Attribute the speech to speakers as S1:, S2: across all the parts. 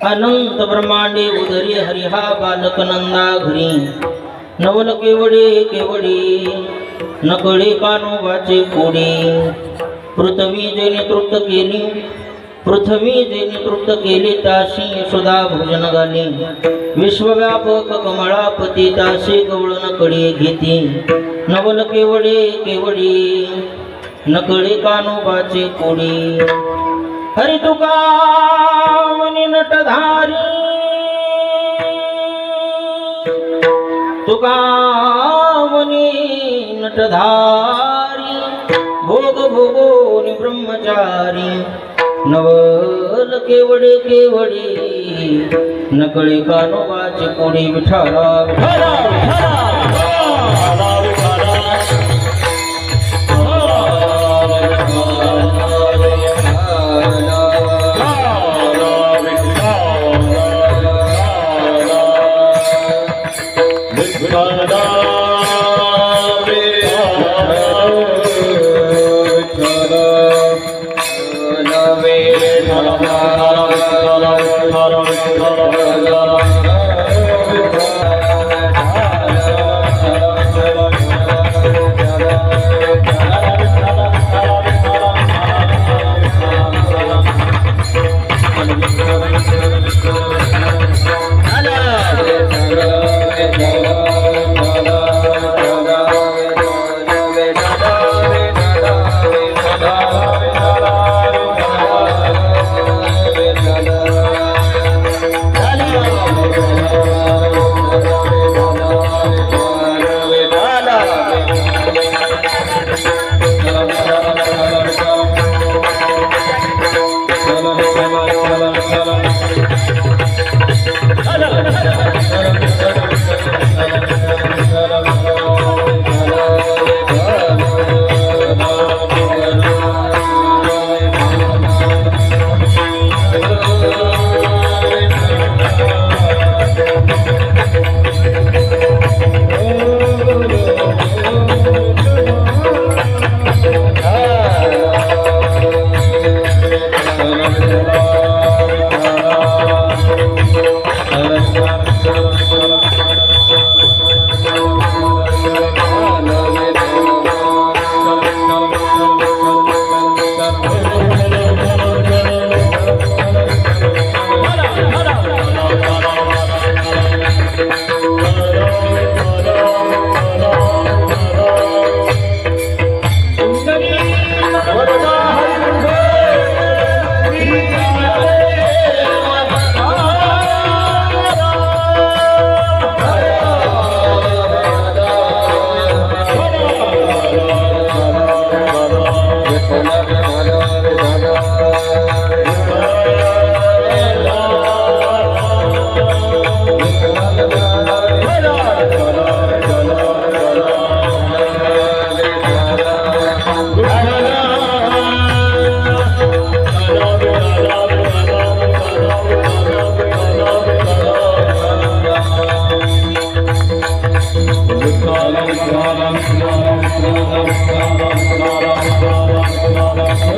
S1: अनंत ब्रह्मांडे उदरी हरिहा बालक नंदा घरी नवल केवडे केवडी नकळे कानोबाचे कोडी पृथ्वी जे नेतृत्व केली ताशी यशोदा भोजन घाली विश्वव्यापक कमळापती ताशी गवळण कडी घेती नवल केवडे केवडी नकळे कानोबाचे कोडी हरि तुका मनी नटधारी तुका मनी नटधारी भोग भोगोनी ब्रह्मचारी नवल केवडे केवडी नकळे कानोबाचे कोडी विठाला विठाला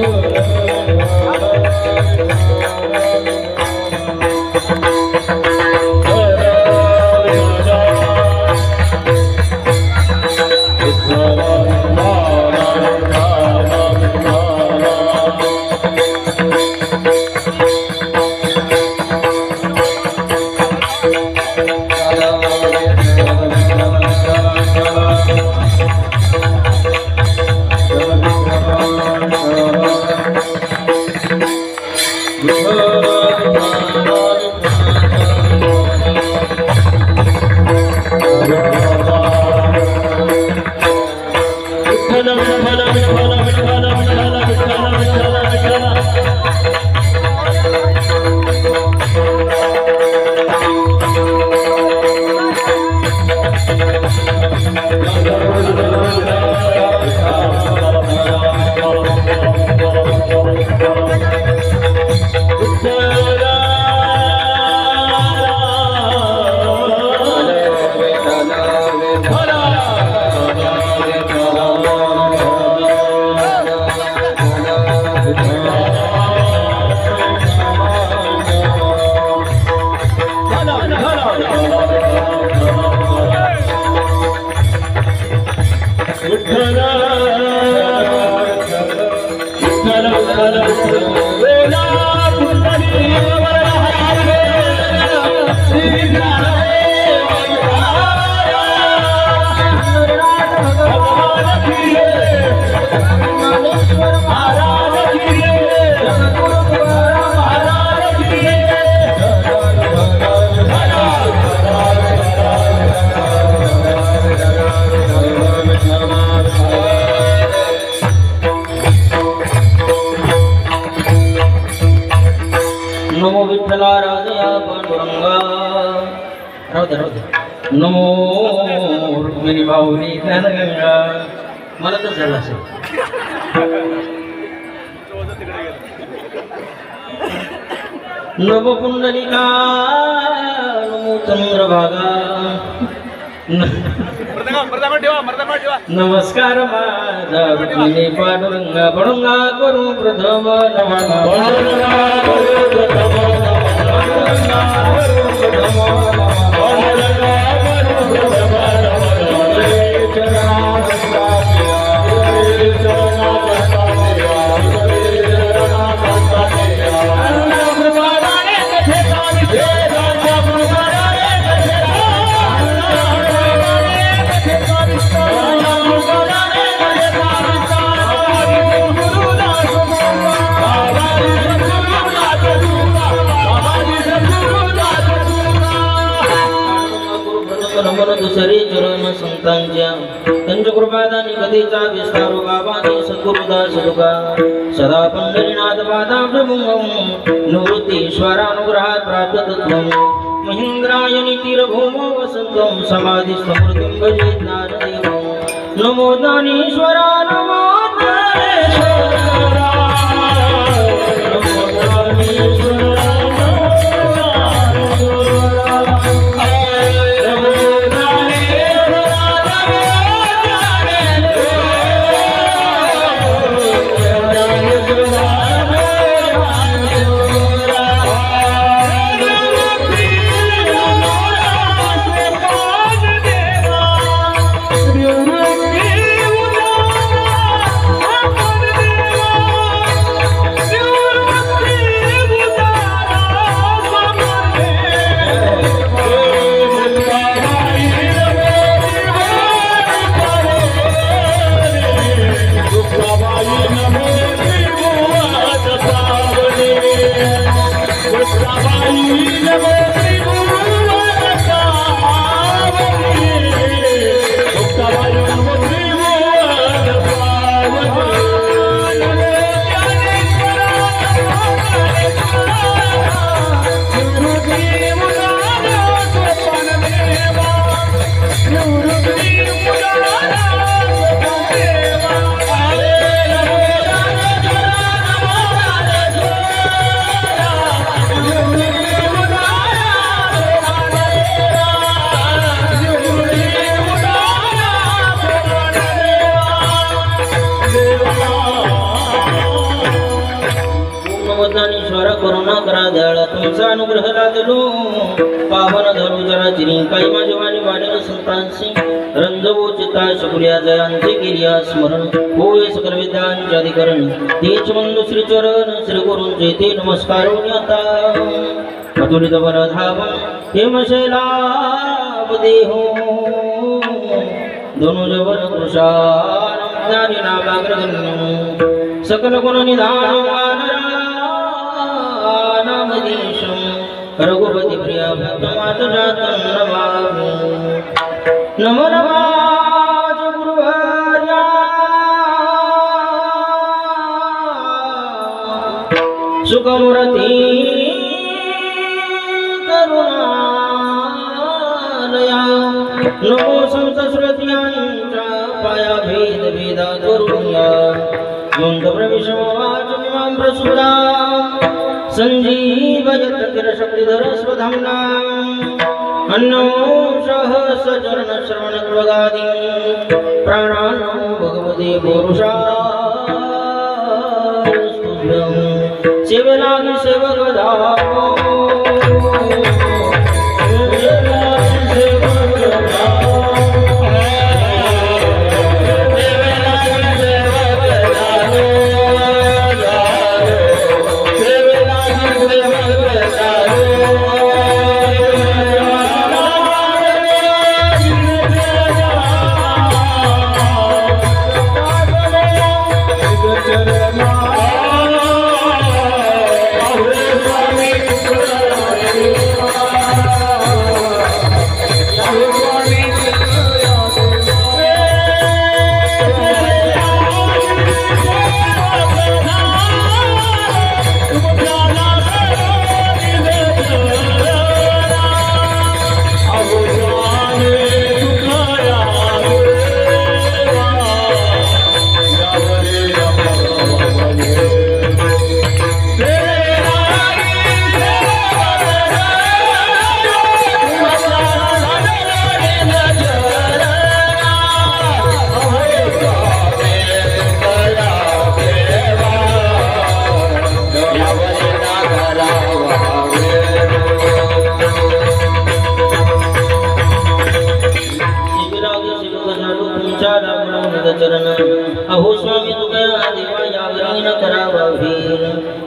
S2: Oh
S1: नमो विठ्ठला राजया पांडुरंगा नमो रुक्मिणी बाहुली ज्ञानगंगा मला तर झालं असेल नमो पुंडलिका नमो चंद्रभागा नमस्कार माझा रुक्मिणी पांडुरंगा पडुंगा करू प्रथम दुसरे चरण संतांच्या त्यांच्या कृपादानी कधीचा विस्तारो बाबांनी सद्गुरुदास लोका सदा पंढरीनाथ पादाभ्रभुंगम निवृत्तीश्वरानुग्रहात प्राप्त तत्त्वं महेंद्रायणी तीरभूमो वसंतं समाधी समृद्धिं भजे ज्ञानदेवं नमो ज्ञानेश्वरा नमो ज्ञानेश्वरा नमो ज्ञानेश्वरा ज्ञानेश्वर करुणा करा दयाळा तुमचा अनुग्रह लादलो पावन धरू जरा चिरी काही माझ्या वाणी वाढेल संतांशी रंजवो चिता शकुर्या जयांचे केलिया स्मरण होय सकल विद्यांचे अधिकरण तेच बंधू श्री चरण श्री गुरूंचे ते नमस्कार आता अतुलित बलधाम हेमशैलाभ देहो धनुजवन कृशानं ज्ञानी नामाग्रगण्यं सकल गुण निधान रघुपति प्रिया भक्त जातं नमामि नमो नमः गुरुवर्या सुखमूर्ति करुणालया नमो संसृत्यांचा पाया भेद भेदा करुण्या योंद प्रविशमवाचमिमां प्रसुदा संजीवयत किरशक्तिधर स्वधाम्ना अन्नो सहस्रचरण श्रवण कृगादि प्राणानो भगवते पुरुषाय स्तुभ्यं सेवलागि सेवकदापो सेवलागि सेवकदापो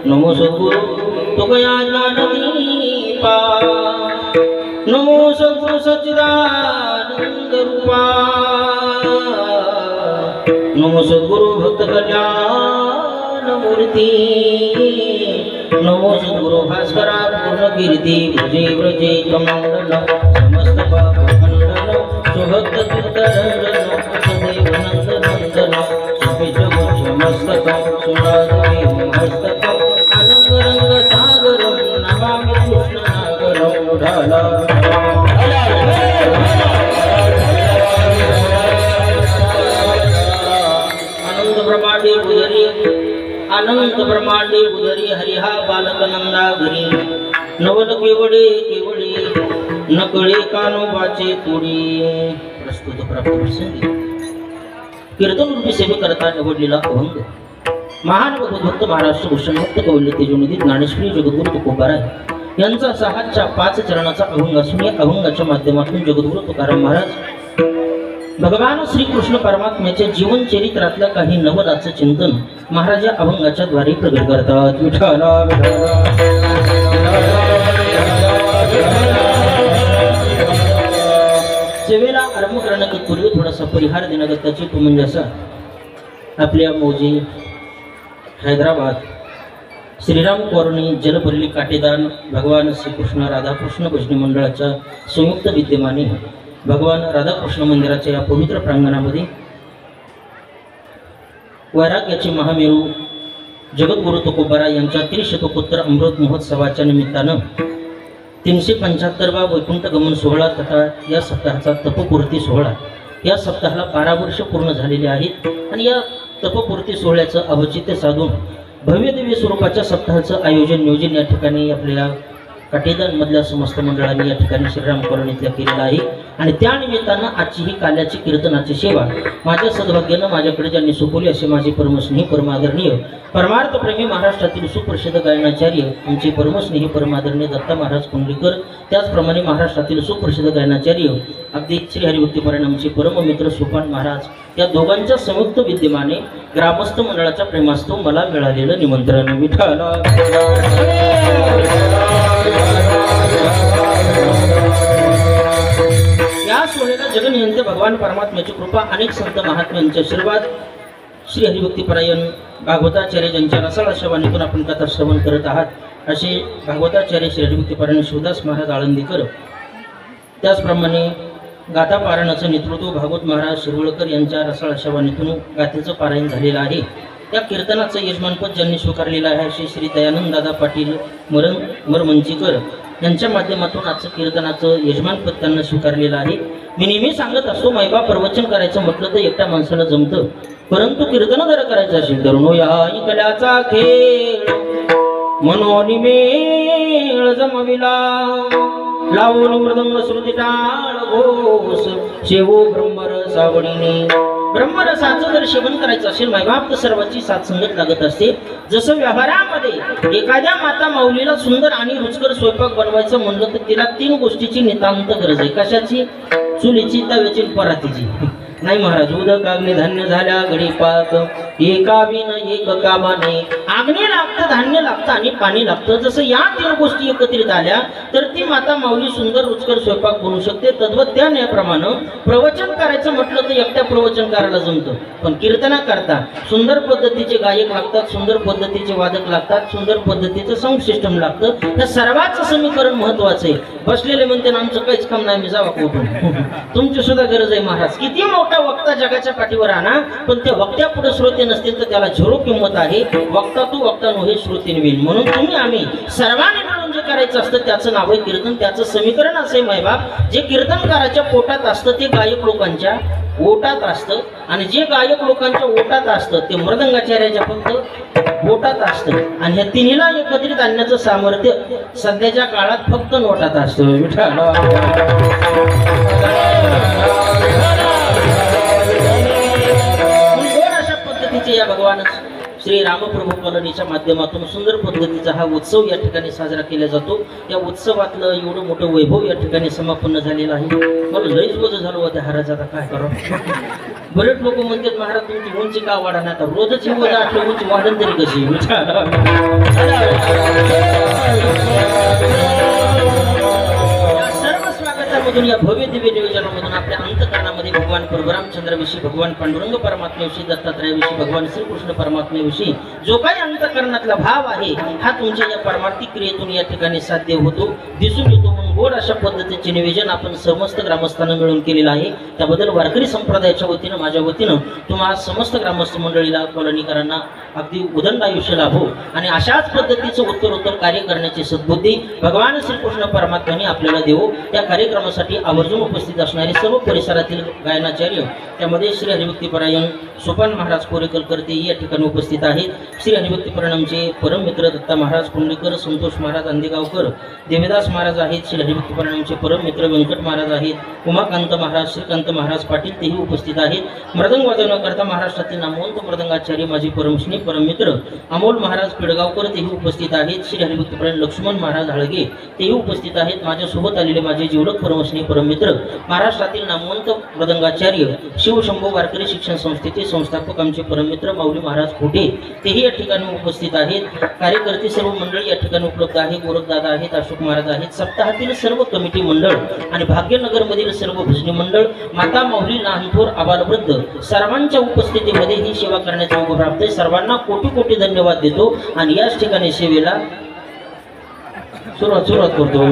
S1: नमो सद्गुरु तुकया ज्ञानदीपा नमो सद्गुरु सच्चिदानंद रूपा नमो सद्गुरु भक्त कल्याण मूर्ती नमो सद्गुरु भास्करा पूर्ण कीर्ती भुजे व्रजे कमंडल समस्त पाप खंडन सुभक्त चित्तरंजन सदैव नंद नंदन सुपिच गुच्छ मस्तक सुनादे मस्तक आनंद रंग सागर नमामि कृष्ण नागर ढाला आनंद ब्रह्मांडे उदरी अनंत ब्रह्मांडे उदरी हरिहा बालक नंदा घरी नवल केवडे केवडे नकळे कानोबाचे तोडी प्रस्तुत प्राप्त प्रसंगी कीर्तन रूपी सेवे करता निवडलेला अभंग महान भक्त महाराष्ट्र भूषण भक्त कवल्य तेजोनिधी ज्ञानेश्वरी जगद्गुरु तुकोबाराय यांचा 6:5 चरणाचा अभंग असून या अभंगाच्या माध्यमातून जगद्गुरु तुकाराम महाराज भगवान श्री कृष्ण परमात्म्याच्या जीवन चरित्रातल्या काही नवलाचं चिंतन महाराज या अभंगाच्या द्वारे प्रगट करतात. विठ्ठला सेवेला आरंभ करण्यापूर्वी थोडासा परिहार देण्यागताची तो म्हणजे असा आपल्या मौजे हैदराबाद श्रीराम कॉलनी जलपल्ली काटेदान भगवान श्रीकृष्ण राधाकृष्ण भजनी मंडळाच्या संयुक्त विद्यमाने भगवान राधाकृष्ण मंदिराच्या या पवित्र प्रांगणामध्ये वैराग्याचे महामेरू जगद्गुरु तुकोबाराय यांच्या त्रिशतकोत्तर अमृत महोत्सवाच्या निमित्तानं 375वा वैकुंठ गमन सोहळा तथा या सप्ताहाचा तपपूर्ती सोहळा या सप्ताहाला 12 वर्ष पूर्ण झालेली आहेत आणि या तपपूर्ती सोहळ्याचं औचित्य साधून भव्यदिव्य स्वरूपाच्या सप्ताहाचं आयोजन नियोजन या ठिकाणी आपल्या काटेदानमधल्या समस्त मंडळांनी या ठिकाणी श्रीराम कॉलनीतल्या केलेला आहे आणि त्या निमित्तानं आजची ही काल्याची कीर्तनाची सेवा माझ्या सद्भाग्यानं माझ्याकडे ज्यांनी सोपवली असे माझे परमस्नेही परमादरणीय परमार्थप्रेमी महाराष्ट्रातील सुप्रसिद्ध गायनाचार्य आमचे परमस्नेही परमादरणीय दत्ता महाराज कुंडलीकर त्याचप्रमाणे महाराष्ट्रातील सुप्रसिद्ध गायनाचार्य अगदी श्री हरिभक्तीपरायण आमचे परममित्र सोपान महाराज या दोघांच्या संयुक्त विद्यमाने ग्रामस्थ मंडळाच्या प्रेमास्तव मला मिळालेलं निमंत्रण. विठ्ठला या सोहळ्याला जगनियंते भगवान परमात्म्याची कृपा अनेक संत महात्म्यांचे आशीर्वाद श्री हरिभक्तीपरायण भागवताचार्य ज्यांच्या रसाळ अशा वाणीतून आपण कथा श्रवण करत आहात असे भागवताचार्य श्री हरिभक्तीपरायण शिवदास महाराज आळंदीकर त्याचप्रमाणे गाथा पारायणाचं नेतृत्व भागवत महाराज शिरवळकर यांच्या रसाळ अशा वाणीतून गाथेचं पारायण झालेलं आहे. त्या कीर्तनाचं यजमानपद ज्यांनी स्वीकारलेलं आहे असे श्री दयानंद दादा पाटील मरमंचीकर यांच्या माध्यमातून आजचं कीर्तनाचं यजमानपद त्यांना स्वीकारलेलं आहे. मी नेहमी सांगत असतो मैबा प्रवचन करायचं म्हटलं तर एकट्या माणसाला जमतं परंतु कीर्तन जर करायचं असेल तर नो या कल्याचा खेळ मनोनिमेळ जमविला लावून मृदंग श्रुती टाळ घोष शेवो ब्रह्मरस आवडीने. ब्रह्मरसाचं जर सेवन करायचं असेल मैबाप तर सर्वांची साथसंगत लागत असते. जसं व्यवहारामध्ये एखाद्या माता माऊलीला सुंदर आणि रुचकर स्वयंपाक बनवायचं म्हणलं तर तिला 3 गोष्टीची नितांत गरज आहे. कशाची? चुलीची, तव्याची, परातीची. नाही महाराज उदक अग्नी धान्य झाल्या घडी पाक एका विन एक कामाने. अग्नी लागतं, धान्य लागतं आणि पाणी लागतं. जसं या 3 गोष्टी एकत्रित आल्या तर ती माता माऊली सुंदर रुचकर स्वयंपाक बनवू शकते. तद्वत त्या न्यायाप्रमाणे प्रवचन करायचं म्हटलं तर एकट्या प्रवचनकाराला जमतं पण कीर्तना करता सुंदर पद्धतीचे गायक लागतात, सुंदर पद्धतीचे वादक लागतात, सुंदर पद्धतीचं साऊंड सिस्टम लागतं. त्या सर्वांचं समीकरण महत्वाचं आहे. बसलेले म्हणते ना आमचं काहीच काम नाही मी जावा कुठून. तुमची सुद्धा गरज आहे महाराज. किती मोठा वक्ता जगाच्या पाठीवर आणा पण त्या वक्त्या पुढे श्रोते नसतील तर त्याला झिरो किंमत आहे. वक्ता तू वक्ता नो हे श्रोते नवीन. म्हणून तुम्ही आम्ही सर्वांनी मिळून जे करायचं असतं त्याचं नाव आहे कीर्तन. त्याचं समीकरण असे मायबाप जे कीर्तनकाराच्या पोटात असतं ते गायक लोकांच्या ओटात असतं आणि जे गायक लोकांच्या ओटात असतं ते मृदंगाचार्याच्या फक्त बोटात असतं. आणि ह्या तिन्हीला एकत्रित आणण्याचं सामर्थ्य सध्याच्या काळात फक्त नोटात असतं. विठ्ठला या भगवान श्री रामप्रभू कॉलनीच्या माध्यमातून सुंदर पद्धतीचा हा उत्सव या ठिकाणी साजरा केला जातो। या उत्सवातलं एवढं मोठं वैभव या ठिकाणी समापन्न झालेलं आहे। मला लईच बोझ झालं होतं महाराज, आता काय करावं। बरेच लोक म्हणतात महाराज तुमची उंची का वाढणार, आता रोजच ही वजा आपली उंची वाढन तरी कशी। मधून या भव्य दिव्य नियोजनामधून आपल्या अंतकरणामध्ये भगवान परमरामचंद्राविषयी, भगवान पांडुरंग परमात्म्याविषयी, दत्तात्रयाविषयी, भगवान श्रीकृष्ण परमात्म्याविषयी जो काही अंतकरणातला भाव आहे हा तुमच्या या परमार्थिक क्रियेतून या ठिकाणी साध्य होतो, दिसून येतो। म्हणून गोड अशा पद्धतीचे निवेदन आपण समस्त ग्रामस्थांना मिळून केलेलं आहे। त्याबद्दल वारकरी संप्रदायाच्या वतीनं, माझ्या वतीनं तुम्हा समस्त ग्रामस्थ मंडळीला, कॉलनीकरांना अगदी उदंड आयुष्य लाभो आणि अशाच पद्धतीचं उत्तरोत्तर कार्य करण्याची सद्बुद्धी भगवान श्रीकृष्ण परमात्म्याने आपल्याला देवो। या कार्यक्रमासाठी आवर्जून उपस्थित असणारे सर्व परिसरातील गायनाचार्य, त्यामध्ये श्री हरिभक्तीपरायण सोपान महाराज कोरेकर ते या ठिकाणी उपस्थित आहेत। श्री हरिभक्तीपरायणचे परममित्र दत्ता महाराज कुंडलीकर, संतोष महाराज अंदेगावकर, देवदास महाराज आहेत। श्री हरिभक्तीपरायणचे परममित्र व्यंकट महाराज आहेत। उमाकांत महाराज, श्रीकांत महाराज पाटील तेही उपस्थित आहेत। मृदंग वाजवण्याकरता महाराष्ट्रातील नामवंत मृदंगाचार्य माझे परमश्री परममित्र अमोल महाराज पिडगावकर तेही उपस्थित आहेत। श्री हरिभक्तीपरायण लक्ष्मण महाराज हळगे तेही उपस्थित आहेत। माझ्यासोबत आलेले माझे जीवलक परमश्री परममित्र महाराष्ट्रातील नामवंत मृदंगाचार्य शिवशंभू वारकरी शिक्षण संस्थेचे संस्थापक आमचे परममित्र माऊली महाराज खोटे तेही या ठिकाणी उपस्थित आहेत। कार्यकर्ते सर्व मंडळी या ठिकाणी उपलब्ध आहे। गोरखदादा आहेत, अशोक महाराज आहेत, सप्ताहातील सर्व कमिटी मंडळ आणि भाग्यनगर मधील सर्व भजनी मंडळ, माता माऊली, लहान थोर, आबालवृद्ध सर्वांच्या उपस्थितीमध्ये ही सेवा करण्याचा योग प्राप्त आहे। सर्वांना कोटी कोटी धन्यवाद देतो आणि याच ठिकाणी सेवेला सुरुवात करतो।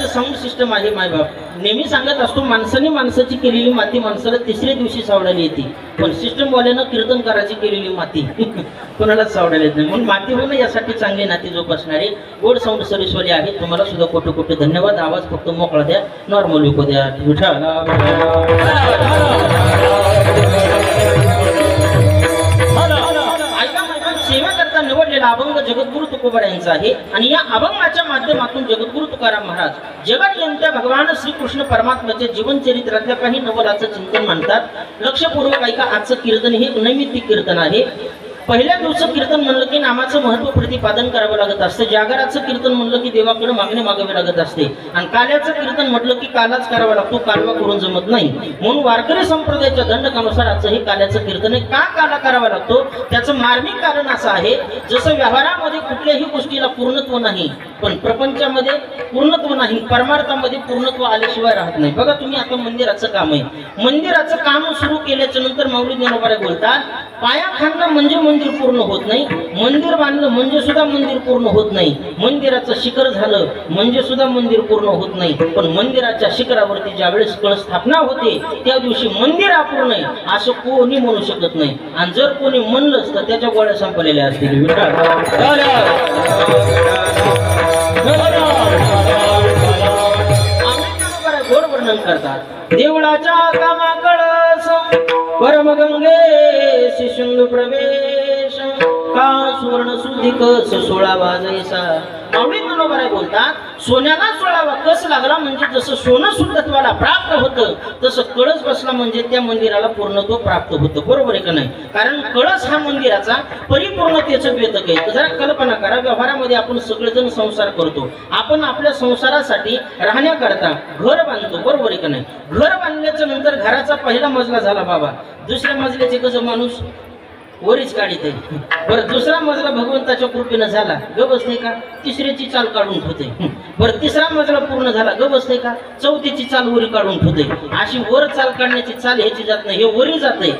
S1: साऊंड सिस्टम आहे मायबाप, नेहमी सांगत असतो माणसाने माणसाची केलेली माती माणसाला तिसऱ्या दिवशी सावडायला येते, पण सिस्टमवाल्यानं कीर्तनकाराची केलेली माती कोणालाच सावडायला येत नाही। म्हणून माती होणं यासाठी चांगली नाती जोपासणारे गोड साऊंड सर्व्हिसवाले आहेत। तुम्हाला सुद्धा कोटी कोटी धन्यवाद। आवाज फक्त मोकळा द्या, नॉर्मल विको द्या। सेवा करता निवडलेला अभंग जगद्गुरु तुकोबा यांचा आहे आणि या अभंगाच्या माध्यमातून जगद्गुरु तुकाराम महाराज जगत भगवान श्रीकृष्ण परमात्म्याच्या जीवन चरित्रातल्या काही नवलाचं चिंतन मांडतात। लक्षपूर्वक ऐका, आजचं कीर्तन हे नैमित्तिक कीर्तन आहे। पहिल्या दिवसात कीर्तन म्हणलं की नामाचं महत्त्व प्रतिपादन करावं लागत असतं, जागराचं कीर्तन म्हणलं की देवाकडे मागणी मागावी लागत असते आणि काल्याचं कीर्तन म्हटलं की कालाच करावा लागतो, कालवा करून जमत नाही। म्हणून वारकरी संप्रदायाच्या दंडकानुसार आजचं हे काल्याचं कीर्तन आहे। का काला करावा लागतो त्याचं मार्मिक कारण असं आहे, जसं व्यवहारामध्ये कुठल्याही गोष्टीला पूर्णत्व नाही पण प्रपंचामध्ये पूर्णत्व नाही, परमार्थामध्ये पूर्णत्व आल्याशिवाय राहत नाही। बघा तुम्ही आता मंदिराचं काम आहे, मंदिराचं काम सुरू केल्याच्या नंतर माऊली ज्ञानोबा बोलतात पाया खाणलं म्हणजे मंदिर पूर्ण होत नाही, मंदिर बांधलं म्हणजे सुद्धा मंदिर पूर्ण होत नाही, मंदिराचं शिखर झालं म्हणजे सुद्धा मंदिर पूर्ण होत नाही। पण मंदिराच्या शिखरावरती ज्यावेळेस कळस स्थापना होते त्या दिवशी मंदिर अपूर्ण आहे असं कोणी म्हणू शकत नाही आणि जर कोणी म्हणलंच तर त्याच्या गोळ्या संपलेल्या असतील। गोड वर्णन करतात देवळाच्या कामाकळस परमगंगे सिंधू प्रवेश का सुवर्ण सुधिक 16 जैसा। माऊली ज्ञानोबा बोलतात सोन्याला 16वा कस लागला म्हणजे जसं सोनं शुद्धत्वाला प्राप्त होतं तसं कळस बसला म्हणजे त्या मंदिराला पूर्णत्व प्राप्त होतं। बरोबर आहे का नाही? कारण कळस हा मंदिराचा परिपूर्णतेचं द्योतक आहे। जरा कल्पना करा, व्यवहारामध्ये आपण सगळेजण संसार करतो, आपण आपल्या संसारासाठी राहण्याकरता घर बांधतो, बरोबर आहे का नाही? घर बांधल्याच्या नंतर घराचा पहिला मजला झाला बाबा, दुसऱ्या मजल्याचे कसं माणूस वरीच काढीत आहे, बरं दुसरा मजला भगवंताच्या कृपेनं झाला ग बसते का, तिसऱ्याची चाल काढून ठेवते, बरं तिसरा मजला पूर्ण झाला ग बसते का, चौथीची चाल वरी काढून ठेवते। अशी वर चाल काढण्याची चाल ह्याची जात नाही, हे वरी जाते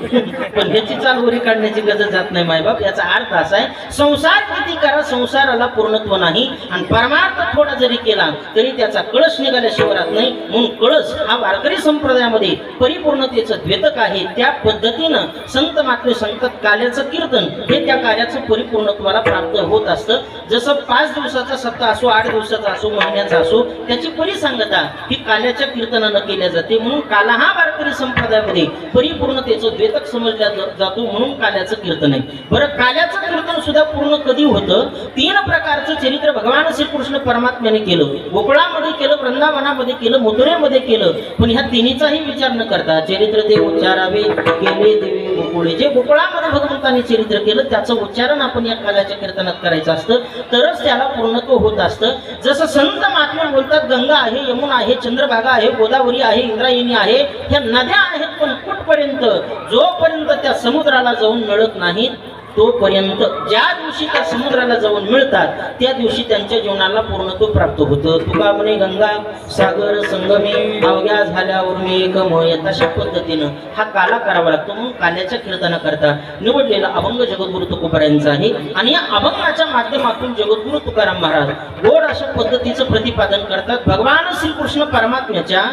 S1: पण ह्याची चाल वरी काढण्याची गरज जात नाही। मायबाप याचा अर्थ असा आहे संसार किती करा संसाराला पूर्णत्व नाही आणि परमार्थ थोडा जरी केला तरी त्याचा कळस निघाल्याशिवाय राहत नाही। म्हणून कळस हा वारकरी संप्रदायामध्ये परिपूर्णतेचं द्योतक आहे। त्या पद्धतीनं संत मात्र सांगतात काल्याचं कीर्तन हे त्या कार्याचं परिपूर्णत्वाला प्राप्त होत असतं। जसं 5 दिवसाचा सप्ताह असो 8 दिवसाचा असो महिन्याचा असो त्याची परिसंगता ही काल्याच्या कीर्तनानं केल्या जाते, म्हणून काला हा वारकरी संप्रदायामध्ये परिपूर्णतेचं द्वेतक समजल्या जातो, म्हणून काल्याचं कीर्तन आहे। बरं, काल्याचं कीर्तन सुद्धा पूर्ण कधी होतं? 3 प्रकारचं चरित्र भगवान श्रीकृष्ण परमात्म्याने केलं, गोकुळामध्ये केलं, वृंदावनामध्ये केलं, मथुरेमध्ये केलं, पण ह्या तिन्हीचाही विचार न करता चरित्र ते उच्चारावे केले देवे गोकुळे, जे गोकुळामध्ये भगवंताने चरित्र केलं त्याचं उच्चारण आपण या काल्याच्या कीर्तनात करायचं असतं, तरच त्याला पूर्णत्व होत असतं। जसं संत महात्मे बोलतात, गंगा आहे, यमुना आहे, चंद्रभागा आहे, गोदावरी आहे, इंद्रायणी आहे, ह्या नद्या आहेत, पण कुठपर्यंत? जोपर्यंत त्या समुद्राला जाऊन मिळत नाहीत तोपर्यंत, ज्या दिवशी त्या समुद्राला जाऊन मिळतात त्या दिवशी त्यांच्या जीवनाला पूर्णत्व प्राप्त होतं। तुका म्हणे गंगा सागर संगमे अवघ्या झाल्यावर मी एकमय, तशा पद्धतीनं हा काला करावा लागतो, म्हणून काल्याच्या कीर्तनाकरता निवडलेला अभंग जगद्गुरु तुकोबारायांचा आहे। आणि या अभंगाच्या माध्यमातून जगद्गुरु तुकाराम महाराज गोड अशा पद्धतीचं प्रतिपादन करतात। भगवान श्रीकृष्ण परमात्म्याच्या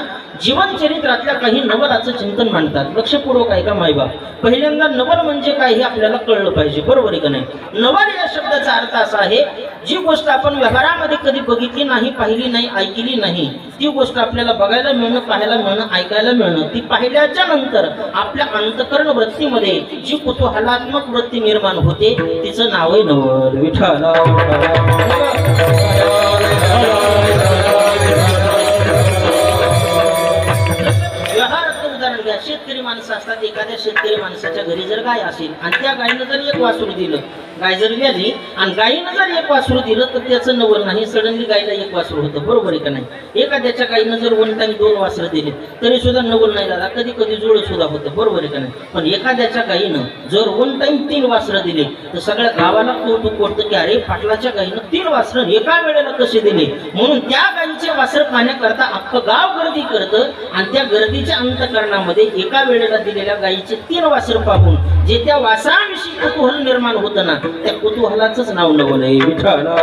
S1: जीवन चरित्रातल्या काही नवलाचं चिंतन मांडतात। लक्षपूर्वक ऐका मायबाप, पहिल्यांदा नवल म्हणजे काय हे आपल्याला कळलं पाहिजे, बरोबर आहे का नाही? नवल या शब्दाचा अर्थ असा आहे, जी गोष्ट आपण व्यवहारामध्ये कधी बघितली नाही, पाहिली नाही, ऐकली नाही, ती गोष्ट आपल्याला बघायला मिळणं, पाहायला मिळणं, ऐकायला मिळणं, ती पाहिल्याच्या नंतर आपल्या अंतकरण वृत्तीमध्ये जी कुतूहलात्मक वृत्ती निर्माण होते तिचं नाव आहे नवल। विठ्ठला शेतकरी माणसं असतात, एखाद्या शेतकरी माणसाच्या घरी जर गाय असेल आणि त्या गायीनं जर एक वासरू दिलं, गाय जर व्याली आणि गायीनं जर एक वासरू दिलं तर त्याचं नवल नाही, सडनली गायला एक वासरू होतं, बरोबर आहे का नाही? एखाद्याच्या गायीनं जर वन टाइम 2 वासरं दिले तरी सुद्धा नवल नाही दादा, कधी कधी जुळ सुद्धा होतं, बरोबर आहे का नाही? पण एखाद्याच्या गायीनं जर वन टाइम 3 वासरं दिले तर सगळ्या गावाला कौतुक वाटतं की अरे पाटलाच्या गायीनं 3 वासरं एका वेळेला कसे दिले, म्हणून त्या गायीचे वासर पाहण्याकरता अख्खं गाव गर्दी करतं आणि त्या गर्दीच्या अंतकरणामध्ये एका वेळेला दिलेल्या गायीचे 3 वासर पाहून जे त्या वासराविषयी कुतूहल निर्माण होतं ना, त्या कुतूहलाचंच नाव नवल आहे। विठ्ठला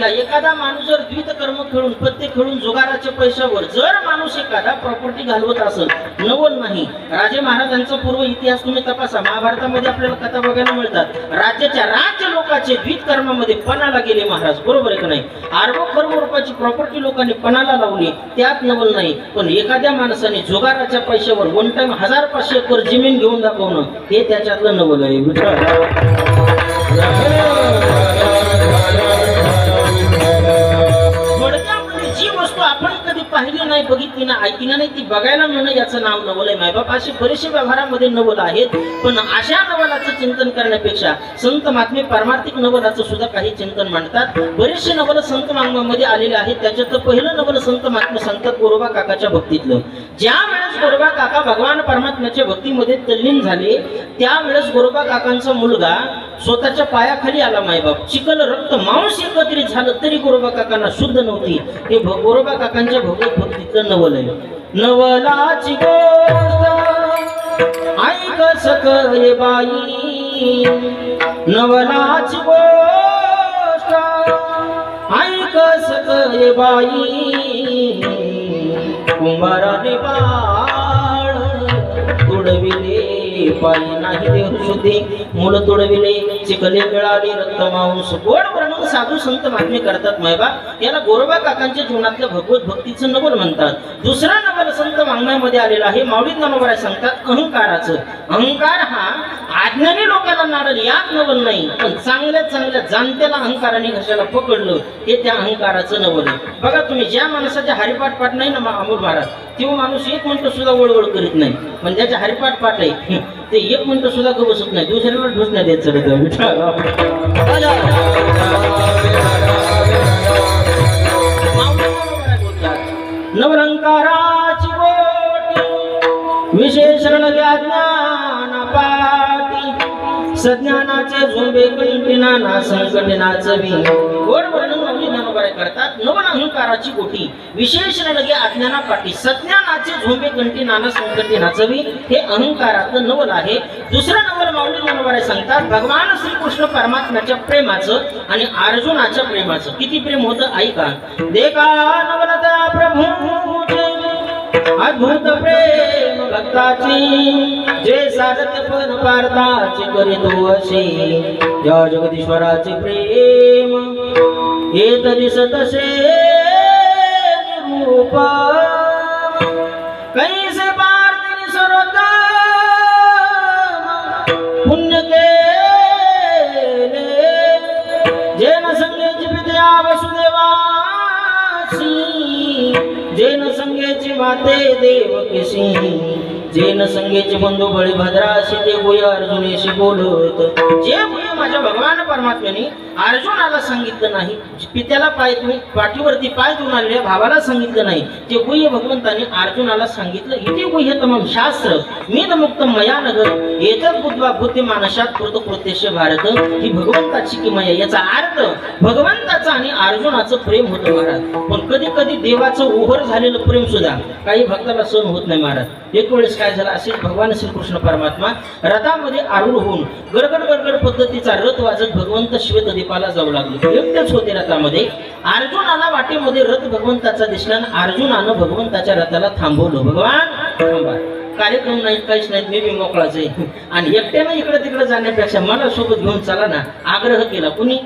S1: एखादा माणूस जर द्वित कर्म खेळून पत्ते खेळून जुगाराच्या पैशावर जर माणूस एखादा प्रॉपर्टी घालवत असेल, नवल नाही। राजे महाराजांचा पूर्व इतिहास तुम्ही तपासा, महाभारतामध्ये आपल्याला कथा बघायला मिळतात। राज्य लोकांचे द्वित कर्मामध्ये पणाला गेले महाराज, बरोबर आहे का नाही? अरबो रुपयाची प्रॉपर्टी लोकांनी पणाला लावली, त्यात नवल नाही। पण एखाद्या माणसाने जुगाराच्या पैशावर वन टाइम 1500 एकर जमीन घेऊन दाखवणं हे त्याच्यातलं नवल आहे। जी वस्तू आपण कधी पाहिली नाही, बघितली ना, ऐकली नाही, ती बघायला मिळणं याचं नाव नवल आहे। मायबाप असे बरेचसे व्यवहारामध्ये नवल आहेत, पण अशा नवलाचं चिंतन करण्यापेक्षा संत महात्मे पारमार्थिक नवलाचं सुद्धा काही चिंतन मांडतात। बरेचसे नवल संत महात्म्यामध्ये आलेले आहेत, त्याच्यात पहिलं नवल संत महात्मे सांगतात गोरोबा काकाच्या भक्तीतलं। ज्या वेळेस गोरोबा काका भगवान परमात्म्याच्या भक्तीमध्ये तल्लीन झाले त्यावेळेस गोरोबा काकांचा मुलगा स्वतःच्या पायाखाली आला। मायबाप चिकल रक्त मांस एकत्रित झालं तरी गोरोबा काकांना शुद्ध नव्हती, हे गोरोबा काकांच्या भगवत भक्तीचं नवल आहे। नवलाची गोष्ट ऐक सकळे बाई, नवलाची गोष्ट ऐक सकळे बाई, कुंभाराने बाळ तुडविले पायी नाही देव शुद्धी, मूल तुडविले चिखले मिळाले रक्त मांस। गोड वर्णन साधू संत महात्मे करतात मायबा, याला गोरोबा काकांच्या जीवनातल्या भगवत भक्तीचं नवल म्हणतात। दुसरा नवल संत वाङ्मयामध्ये आलेला आहे, माऊली ज्ञानोबा सांगतात अहंकाराचं। अहंकार हा अज्ञानी लोकांना नाडल यात नवल नाही, पण चांगल्या जाणत्याला अहंकाराने कशाला पकडलं हे त्या अहंकाराचं नवल आहे। बघा तुम्ही, ज्या माणसाच्या हरिपाठ पाठ नाही ना अमोल महाराज, तो माणूस 1 मिनिट सुद्धा वळवळ करीत नाही, पण ज्याच्या हरिपाठ पाठ आहे ते 1 मिनिट सुद्धा बसत नाही, दुसऱ्याला ढोस नाही देत सर। नवलंकाराची गोटी विशेषण ज्ञान पाठी, सज्ञानाचे झोंबे कंटिना ना संकटे नाचवी। गोड वर्णन माऊली ज्ञानोबा करतात, नवल अहंकाराची गोटी विशेषण लगे अज्ञानापाठी, सज्ञानाचे झोंबे कंटिना ना संकटे नाचवी, हे अहंकाराचं नवल आहे। दुसरं नवल माऊली ज्ञानोबा सांगतात भगवान श्रीकृष्ण परमात्म्याच्या प्रेमाचं आणि अर्जुनाच्या प्रेमाचं। किती प्रेम होतं ऐका, देखा नवलता प्रभूचे अद्भुत प्रेम भक्ताची जे साधत पण पार्थाचे करीतो असे या जगदीश्वराचे प्रेम येत दिसत असे रूप कैसे पार्थिव सर्वोत्तम पुण्य केले जे न संगेची विद्या वसुदेवासी जे न संगेची माते देवकीसी जे न संगेचे बंधू बळीभद्राशी ते गुह्य अर्जुनेशी बोलत जे गुह्य माझ्या भगवान परमात्म्याने अर्जुनाला सांगितलं नाही पित्याला पाठीवरती पाय देऊन आलेल्या भावाला सांगितलं नाही ते गुह्य भगवंताने अर्जुनाला सांगितलं इथे गुह्य तमाम शास्त्र मेदमुक्त मया नगर एतत् बुद्ध्वा बुद्धिमानशात कृतकृत्यस्य भारत ही भगवंताची किमया याचा अर्थ भगवंताचा आणि अर्जुनाचं प्रेम होतं महाराज पण कधी कधी देवाचं ओव्हर झालेलं प्रेम सुद्धा काही भक्ताला सहन होत नाही महाराज एक वेळेस काय झालं असेल भगवान श्रीकृष्ण परमात्मा रथामध्ये आरूढ होऊन गडगड गडगड पद्धतीचा रथ वाजत भगवंत श्वेतदीपाला जाऊ लागले एकटेच होते रथामध्ये अर्जुनाला वाटेमध्ये रथ भगवंताचा दिसला आणि अर्जुनानं भगवंताच्या रथाला थांबवलं भगवान थांबा कार्यक्रम नाही काहीच नाही मी बी मोकळाच आहे आणि एकट्यानं इकडे तिकडे जाण्यापेक्षा मला सोबत घेऊन चला ना आग्रह केला कुणी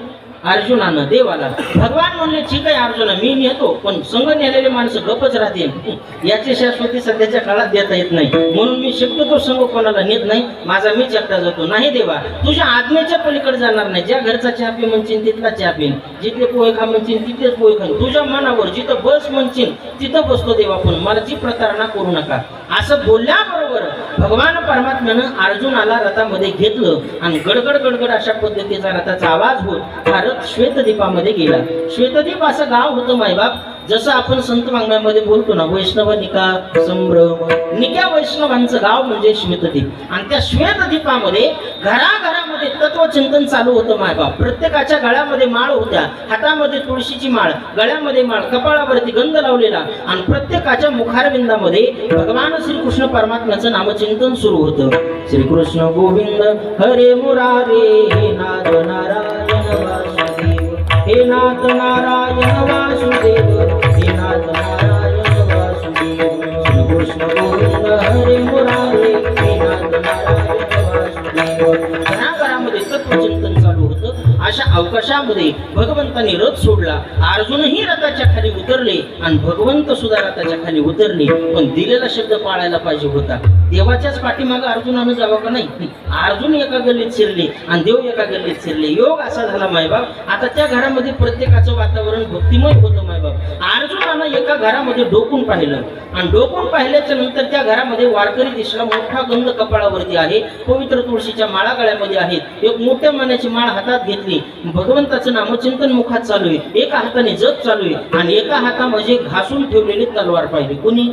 S1: अर्जुनानं देवाला भगवान म्हणले ठीक आहे अर्जुना मी नेतो पण संघ नेलेले माणसं गपच राहतील याची शाश्वती सध्याच्या काळात देता येत नाही म्हणून मी शक्यतो संघ कोणाला नेत नाही माझा मीच एकटा जातो नाही देवा तुझ्या आज्ञेच्या पलीकडे जाणार नाही ज्या घरचा चहा पी म्हणशील तिथला चहा पिन जिथले पोहे खा म्हणशील तिथलेच पोहे खा तुझ्या मनावर जिथं बस म्हणशील तिथं बसतो देवा पण मला जी प्रतारणा करू नका असं बोलल्याबरोबर भगवान परमात्म्यानं अर्जुनाला रथामध्ये घेतलं आणि गडगड गडगड अशा पद्धतीचा रथाचा आवाज होत हा रथ श्वेतदीपामध्ये गेला श्वेतदीप असं गाव होतं मायबाप जसं आपण संत वाङ्मयामध्ये बोलतो ना वैष्णव निका संभ्रम निक्या वैष्णवांचं गाव म्हणजे श्वेतदीप आणि त्या श्वेतदीपामध्ये घराघरामध्ये तत्वचिंतन चालू होतं मायबाप प्रत्येकाच्या गळ्यामध्ये माळ होत्या हातामध्ये तुळशीची माळ गळ्यामध्ये माळ कपाळावरती गंध लावलेला आणि प्रत्येकाच्या मुखारविंदामध्ये भगवान श्रीकृष्ण परमात्म्याचं नामचिंतन सुरू होतं श्रीकृष्ण गोविंद हरे मुरारे हे नाथ नारायण वासुदेव हे नाथ नारायण वासुदेव हे नाथ नारायण वासुदेव श्रीकृष्ण गोविंद हरे मुरारे हे नाथ नारायण वासुदेव घराघरामध्ये तत्वचिंतन चालू होतं अशा अवकाशामध्ये भगवंताने रथ सोडला अर्जुनही रथाच्या खाली उतरले आणि भगवंत सुद्धा रथाच्या खाली उतरले पण दिलेला शब्द पाळायला पाहिजे होता देवाच्याच पाठीमागे अर्जुनानं जावं का नाही अर्जुन एका गल्लीत शिरले आणि देव एका गल्लीत शिरले योग असा झाला मायबाप आता त्या घरामध्ये प्रत्येकाचं वातावरण भक्तिमय होतं मायबाप अर्जुनानं एका घरामध्ये डोकून पाहिलं आणि डोकून पाहिल्याच्या नंतर त्या घरामध्ये वारकरी दिसला मोठा गंध कपाळावरती आहे पवित्र तुळशीच्या माळा गळ्यामध्ये आहेत एक मोठ्या मान्याची माळ हातात घेतली भगवंताचं नामचिंतन मुखात चालू आहे एका हाताने जप चालू आहे आणि एका हातामध्ये घासून ठेवलेली तलवार पाहिली कुणी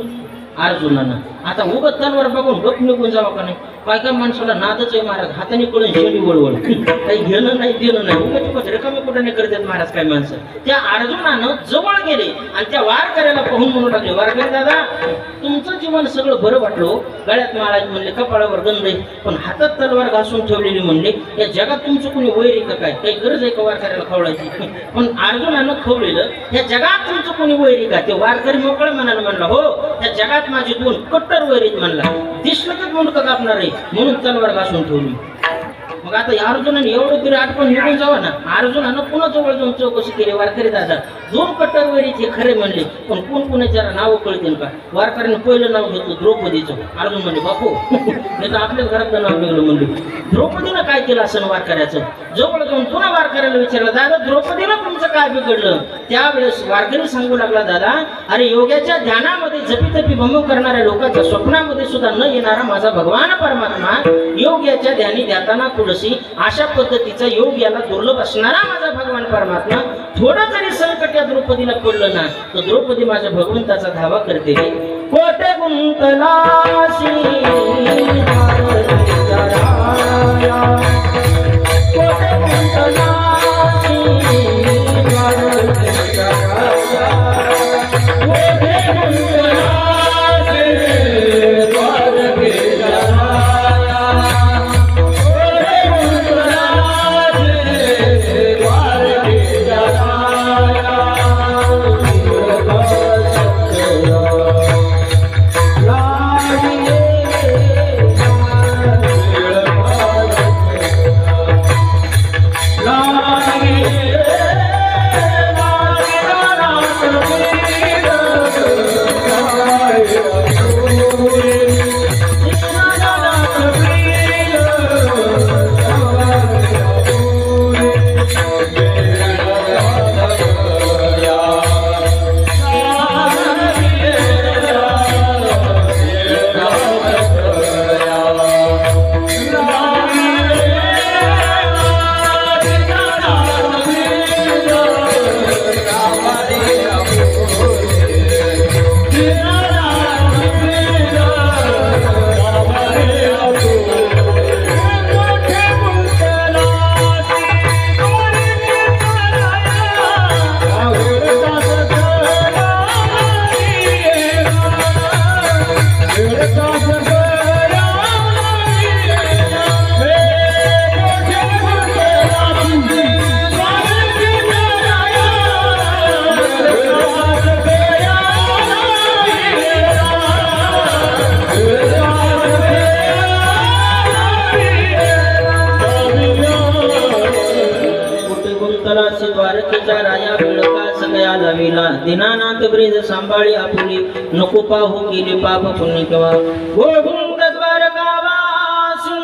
S1: अर्जुनानं आता उगत तलवार बघून गप निघून जावं का नाही काय काय माणसाला नादच आहे महाराज हाताने कळून शेंडी वळवळ काही घेणं नाही देणं नाही उगत उगत रिकामी कुठे नाही करतात महाराज काय माणसं त्या अर्जुनानं जवळ गेले आणि त्या वारकऱ्याला पाहून म्हणू लागले वारकरी दादा तुमचं जीवन सगळं बरं वाटलं गळ्यात माळा म्हणले कपाळावर गंध आहे पण हातात तलवार घासून ठेवलेली म्हणले या जगात तुमचं कोणी वैरी का काय काही गरज आहे का वारकऱ्याला खवळायची पण अर्जुनानं खवलेलं या जगात तुमचं कोणी वैरी का ते वारकरी मोकळ्या मनानं म्हणला हो त्या जगात माझे दोन कट्टर वैरीत म्हणला दिसलं तर मुंडकं कापणार आहे म्हणून तलवार घासून ठेवली मग आता अर्जुनाने एवढं तरी आठवण निघून जावा ना अर्जुनानं पुन्हा जवळ जाऊन चौकशी केली वारकरी दादा दोन कट्टर वैरीत हे खरे म्हणले पण कोण कोणाचे जरा नावं कळतील का वारकऱ्याने पहिलं नाव घेतलं द्रौपदीचं अर्जुन म्हणले बापू नाही तर आपल्याच घरातलं नाव निघलं म्हणले द्रौपदीनं काय केलं असं वारकऱ्याचं जवळ जाऊन पुन्हा वारकऱ्याला विचारलं दादा द्रौपदीनं तुमचं काय बिघडलं त्यावेळेस वारकरी सांगू लागला दादा अरे योगाच्या ध्यानामध्ये जपीतपी भंग करणाऱ्या लोकांच्या स्वप्नामध्ये सुद्धा न येणारा माझा भगवान परमात्मा योग याच्या ध्यानी ध्याताना तुळशी अशा पद्धतीचा योग याला दुर्लभ असणारा माझा भगवान परमात्मा थोडं जरी संकट या द्रौपदीला पडलं ना तर द्रौपदी माझ्या भगवंताचा धावा करते कोटे गुंतलाशी कोटे गुंतलाशी या बिळका सगळ्या लाविला दीनानाथ ब्रीद सांभाळी आपुली नको पाहू गेली पाप पुण्य केव्हा गोविंद द्वारकावासी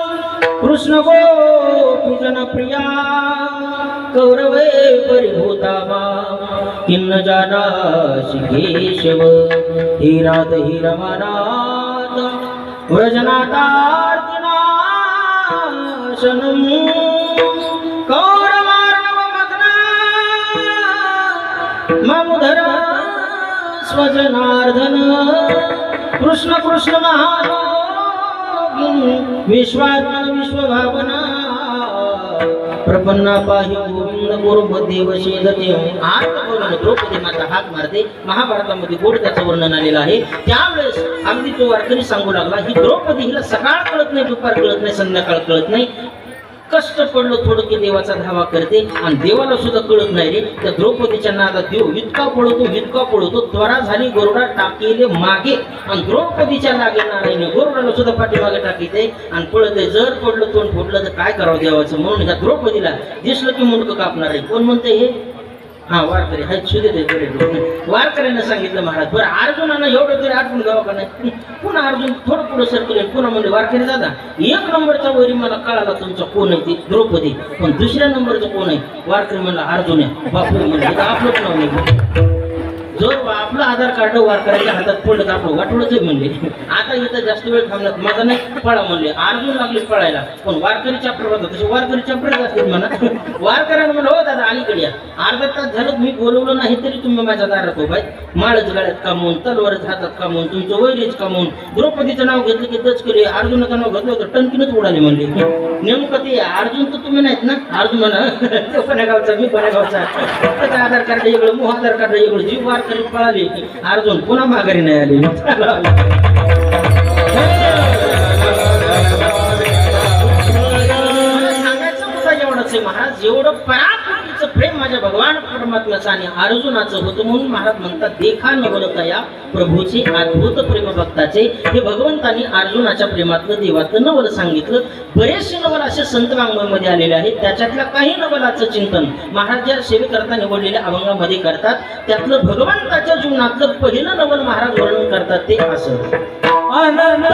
S1: कृष्ण गोपीजन प्रिया कौरवे परिभूतावा किन्न जाना शिकेशव हिरात हिरवनाथ व्रजनाथार्तिनाशनम कौरवार्णवमग्ना ममुधर स्वजनार्दन कृष्ण कृष्ण महायोगी विश्वात्मन विश्वभावना प्रपन्ना पाहि गोविंद गुरुदेव शेदते आर्त बोलून द्रौपदी माता हाक मारते महाभारतामध्ये गोड त्याचं वर्णन आलेलं आहे त्यावेळेस अगदी तो वारकरी सांगू लागला ही द्रौपदी हिला सकाळ कळत नाही दुपार कळत नाही संध्याकाळ कळत नाही कष्ट पडलं थोडं की देवाचा धावा करते आणि देवाला सुद्धा कळत नाही रे त्या द्रौपदीच्या नादात देव इतका पळतो त्वरा झाली गरुडा टाकीले मागे आणि द्रौपदीच्या लागे नारायणे गरुडाला सुद्धा पाठीमागे टाकीते आणि पळते जर पडलं तोंड फुटलं तर काय करावं देवाचं म्हणून ह्या द्रौपदीला दिसलं की मुंडकं कापणार आहे कोण म्हणते हे हा वारकरी हाय सुदे वारकऱ्यांना सांगितलं महाराज बरं अर्जुनानं एवढं तरी आठवून घ्यावं का नाही पुन्हा अर्जुन थोडं पुढं सरकले पुन्हा म्हणजे वारकरी दादा एक नंबरचा वरी मला कळाला तुमचा कोण आहे ती द्रौपदी पण दुसऱ्या नंबरचं कोण आहे वारकरी म्हणला अर्जुन आहे बापू म्हणजे आपलंच नाव नाही जर आपलं आधार कार्ड वारकऱ्याच्या हातात पडलं तर आपलं वाटवलंच म्हणले आता इथं जास्त वेळ थांबलात माझा नाही पळा म्हणले अर्जुन लागले पळायला पण वारकरी चॅप्टर होता तसे वारकरी चॅप्टर असतील म्हणा वारकऱ्यांना म्हणलं हो दादा अलीकडे या अर्धा तास झालं मी बोलवलं नाही तरी तुम्ही माझ्या दारात उभाय माळच गाड्यात कामवून तलवारच हातात कामवून तुमचं वैरीच कामवून द्रौपदीचं नाव घेतलं की दच केले अर्जुनाचं नाव घेतलं होतं टणकीनच उडाले म्हणले नेमकं ते अर्जुन तर तुम्ही नाहीत ना अर्जुन म्हणा तो पण्यागावचा मी पण्यागावचा त्याचं आधार कार्ड वेगळं मोह आधार कार्ड वेगळं जीव वारकरी पळाले अर्जुन पुन्हा माघारी नाही आले महाराज एवढं परात्पराचं प्रेम माझ्या भगवान परमात्म्याचं आणि अर्जुनाचं होतं म्हणून महाराज म्हणतात देखा नवलता या प्रभूचे अद्भुत प्रेम भक्ताचे हे भगवंतांनी अर्जुनाच्या प्रेमातलं देवातलं नवल सांगितलं बरेचसे नवल असे संत वाङ्मयामध्ये आलेले आहेत त्याच्यातल्या काही नवलाचं चिंतन महाराज ज्या सेवेकरता निवडलेल्या अभंगामध्ये करतात त्यातलं भगवंताच्या जीवनातलं पहिलं नवल महाराज वर्णन करतात ते असं आनंद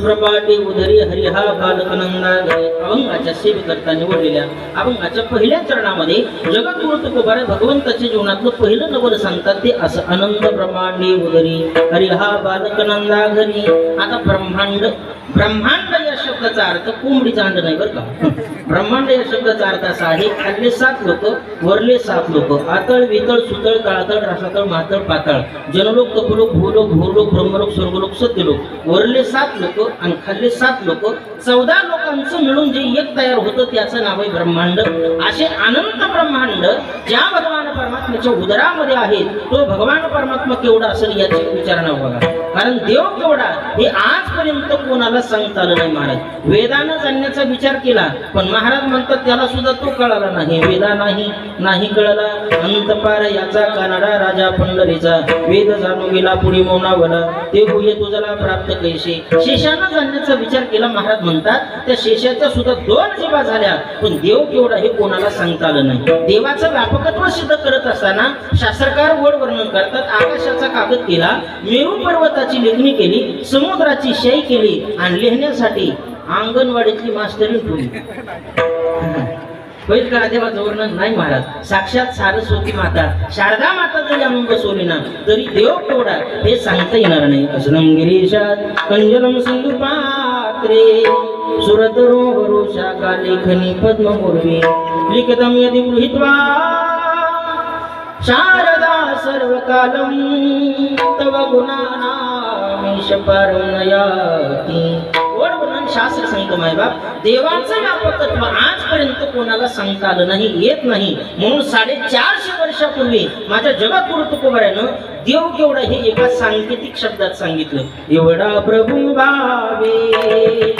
S1: प्रपाटी उदरी हरिहा बालकनंदा अभंगाच्या सेवेकरता निवडलेल्या अभंगाच्या पहिल्या चरणामध्ये जगद्गुरु तुकोबाराय भगवंताच्या जीवनातलं पहिलं नवल सांगतात ते असं अनंत ब्रह्मांडी उदरी हरिहा बालकनंदा घरी आता ब्रह्मांड या शब्द शब्दाचा अर्थ कोंबडीचा अंड नाही बरं का. ब्रह्मांड या शब्दाचा अर्थ असा आहे, खाल्ले 7 लोक, वरले 7 लोक, आतळ वितळ सुतळ तळातळ रसातळ महातळ पाताळ, जनलोक तपलोक भूलोक भूलोक ब्रह्मलोक स्वर्गलोक सत्यलोक, वरले 7 लोक आणि खाल्ले 7 लोक, 14 लोकांचं मिळून जे एक तयार होतं त्याचं नाव आहे ब्रह्मांड. असे अनंत ब्रह्मांड ज्या भगवान परमात्म्याच्या उदरामध्ये आहे तो भगवान परमात्मा केवढा असेल याची विचारणा बघा. कारण देव केवढा हे आजपर्यंत कोणाला सांगता आलं नाही महाराज. वेदानं जाणण्याचा विचार केला पण महाराज म्हणतात त्याला सुद्धा तो कळाला नाही. वेदा नाही कळला अंतपार याचा कानडा राजा पंढरीचा, वेद जाणू गेला पुढे मौनावला, ते गुह्य तुझला प्राप्त कैसे. शेषानं जाणण्याचा विचार केला महाराज म्हणतात त्या शेषाच्या सुद्धा 2 जीवा झाल्या पण देव केवढा हे कोणाला सांगता आलं नाही. देवाचं व्यापकत्व सिद्ध करत असताना शास्त्रकार वर वर्णन करतात. आकाशाचा कागद केला, मेरू पर्वताची लेखणी केली, समुद्राची शाई केली आणि लिहिण्यासाठी अंगणवाडीतली मास्तरी ठेवली. होईल का देवाचं वर्णन नाही महाराज. साक्षात सारस्वती माता शारदा माता जरी आणून बसवली ना तरी देव केवढा हे सांगता येणार नाही. असलम गिरीशात कंजलम सिंधू पात्रे सुरतरो वरुषा का लेखनी पद्मपूर्वी लिखितम यदि गृहीत्वा शारदा सर्वकालम तव गुणानामीश पारनयाती. वर्णन शास्त्र सांगतो मायबाप. देवाचं व्यापकत्व आजपर्यंत कोणाला सांगता आलं नाही, येत नाही. म्हणून 450 वर्षापूर्वी माझ्या जगद्गुरु तुकोबारानं देव केवढा हे एका सांकेतिक शब्दात सांगितलं. एवढा प्रभू भावे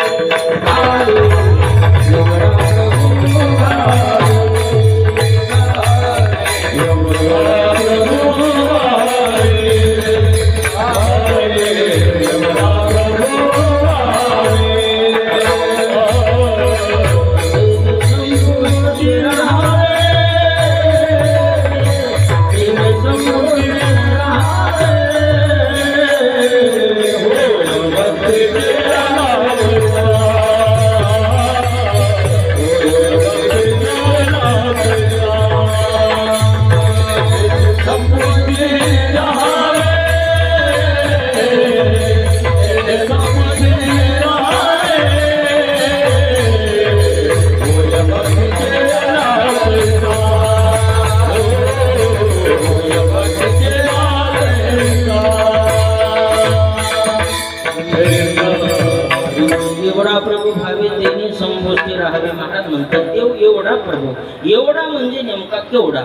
S1: प्रभू भावे तेने संभोष्टी राहावे. महाराज म्हणतात देव एवढा प्रभू. एवढा म्हणजे नेमका केवढा.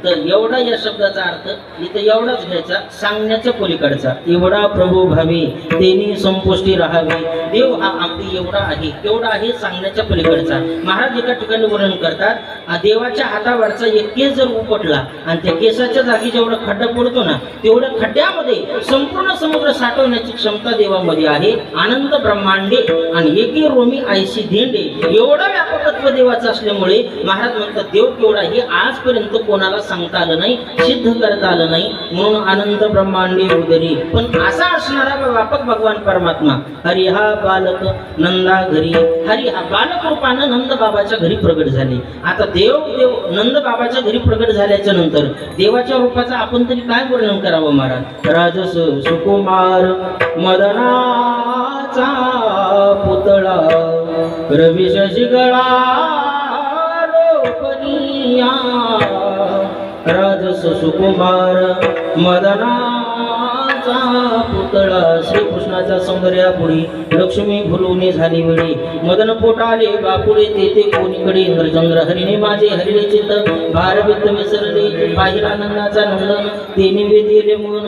S1: तर एवढा या शब्दाचा अर्थ इथं एवढाच घ्यायचा, सांगण्याच्या पलीकडचा. एवढा प्रभू भावे तेने संपुष्टी राहावे. देव हा अगदी एवढा आहे, केवढा आहे सांगण्याच्या पलीकडचा. महाराज एका ठिकाणी वर्णन करतात देवाच्या हातावरचा एक केस जर उपटला आणि त्या केसाच्या जागी जेवढा खड्डा पडतो ना तेवढ्या खड्ड्यामध्ये संपूर्ण समुद्र साठवण्याची क्षमता देवामध्ये आहे. आनंद ब्रह्मांडे आणि एकी रोमी आयशी धेंडे एवढा व्यापकत्व देवाचं असल्यामुळे महाराज म्हणतात देव केवढा हे आजपर्यंत कोणाला सांगता आलं नाही, सिद्ध करता आलं नाही. म्हणून आनंद ब्रह्मांडे उदरी. पण असा असणारा व्यापक भगवान परमात्मा हरी हा बालक नंदा घरी. हरी हा बालक रूपानं नंद बाबाच्या घरी प्रगट झाले. आता देव नंद बाबाच्या घरी प्रगट झाल्याच्या नंतर देवाच्या रूपाचं आपण तरी काय वर्णन करावं महाराज. राजस सुकुमार मदनाचा पुतळा रवी शशिगळा लोकनिया. राजस सुकुमार मदनाचा पुतळा श्रीकृष्णाच्या सौंदर्यापुढी लक्ष्मी फुलवणी झाली वेळी. मदन पोटाले बापुडे तेथे कोणीकडे इंद्रचंद्र हरिणे माझे हरिणे चित्त भारवित विसरले. पाहिला नंदाचा नंदन ते निवेदिले म्हणून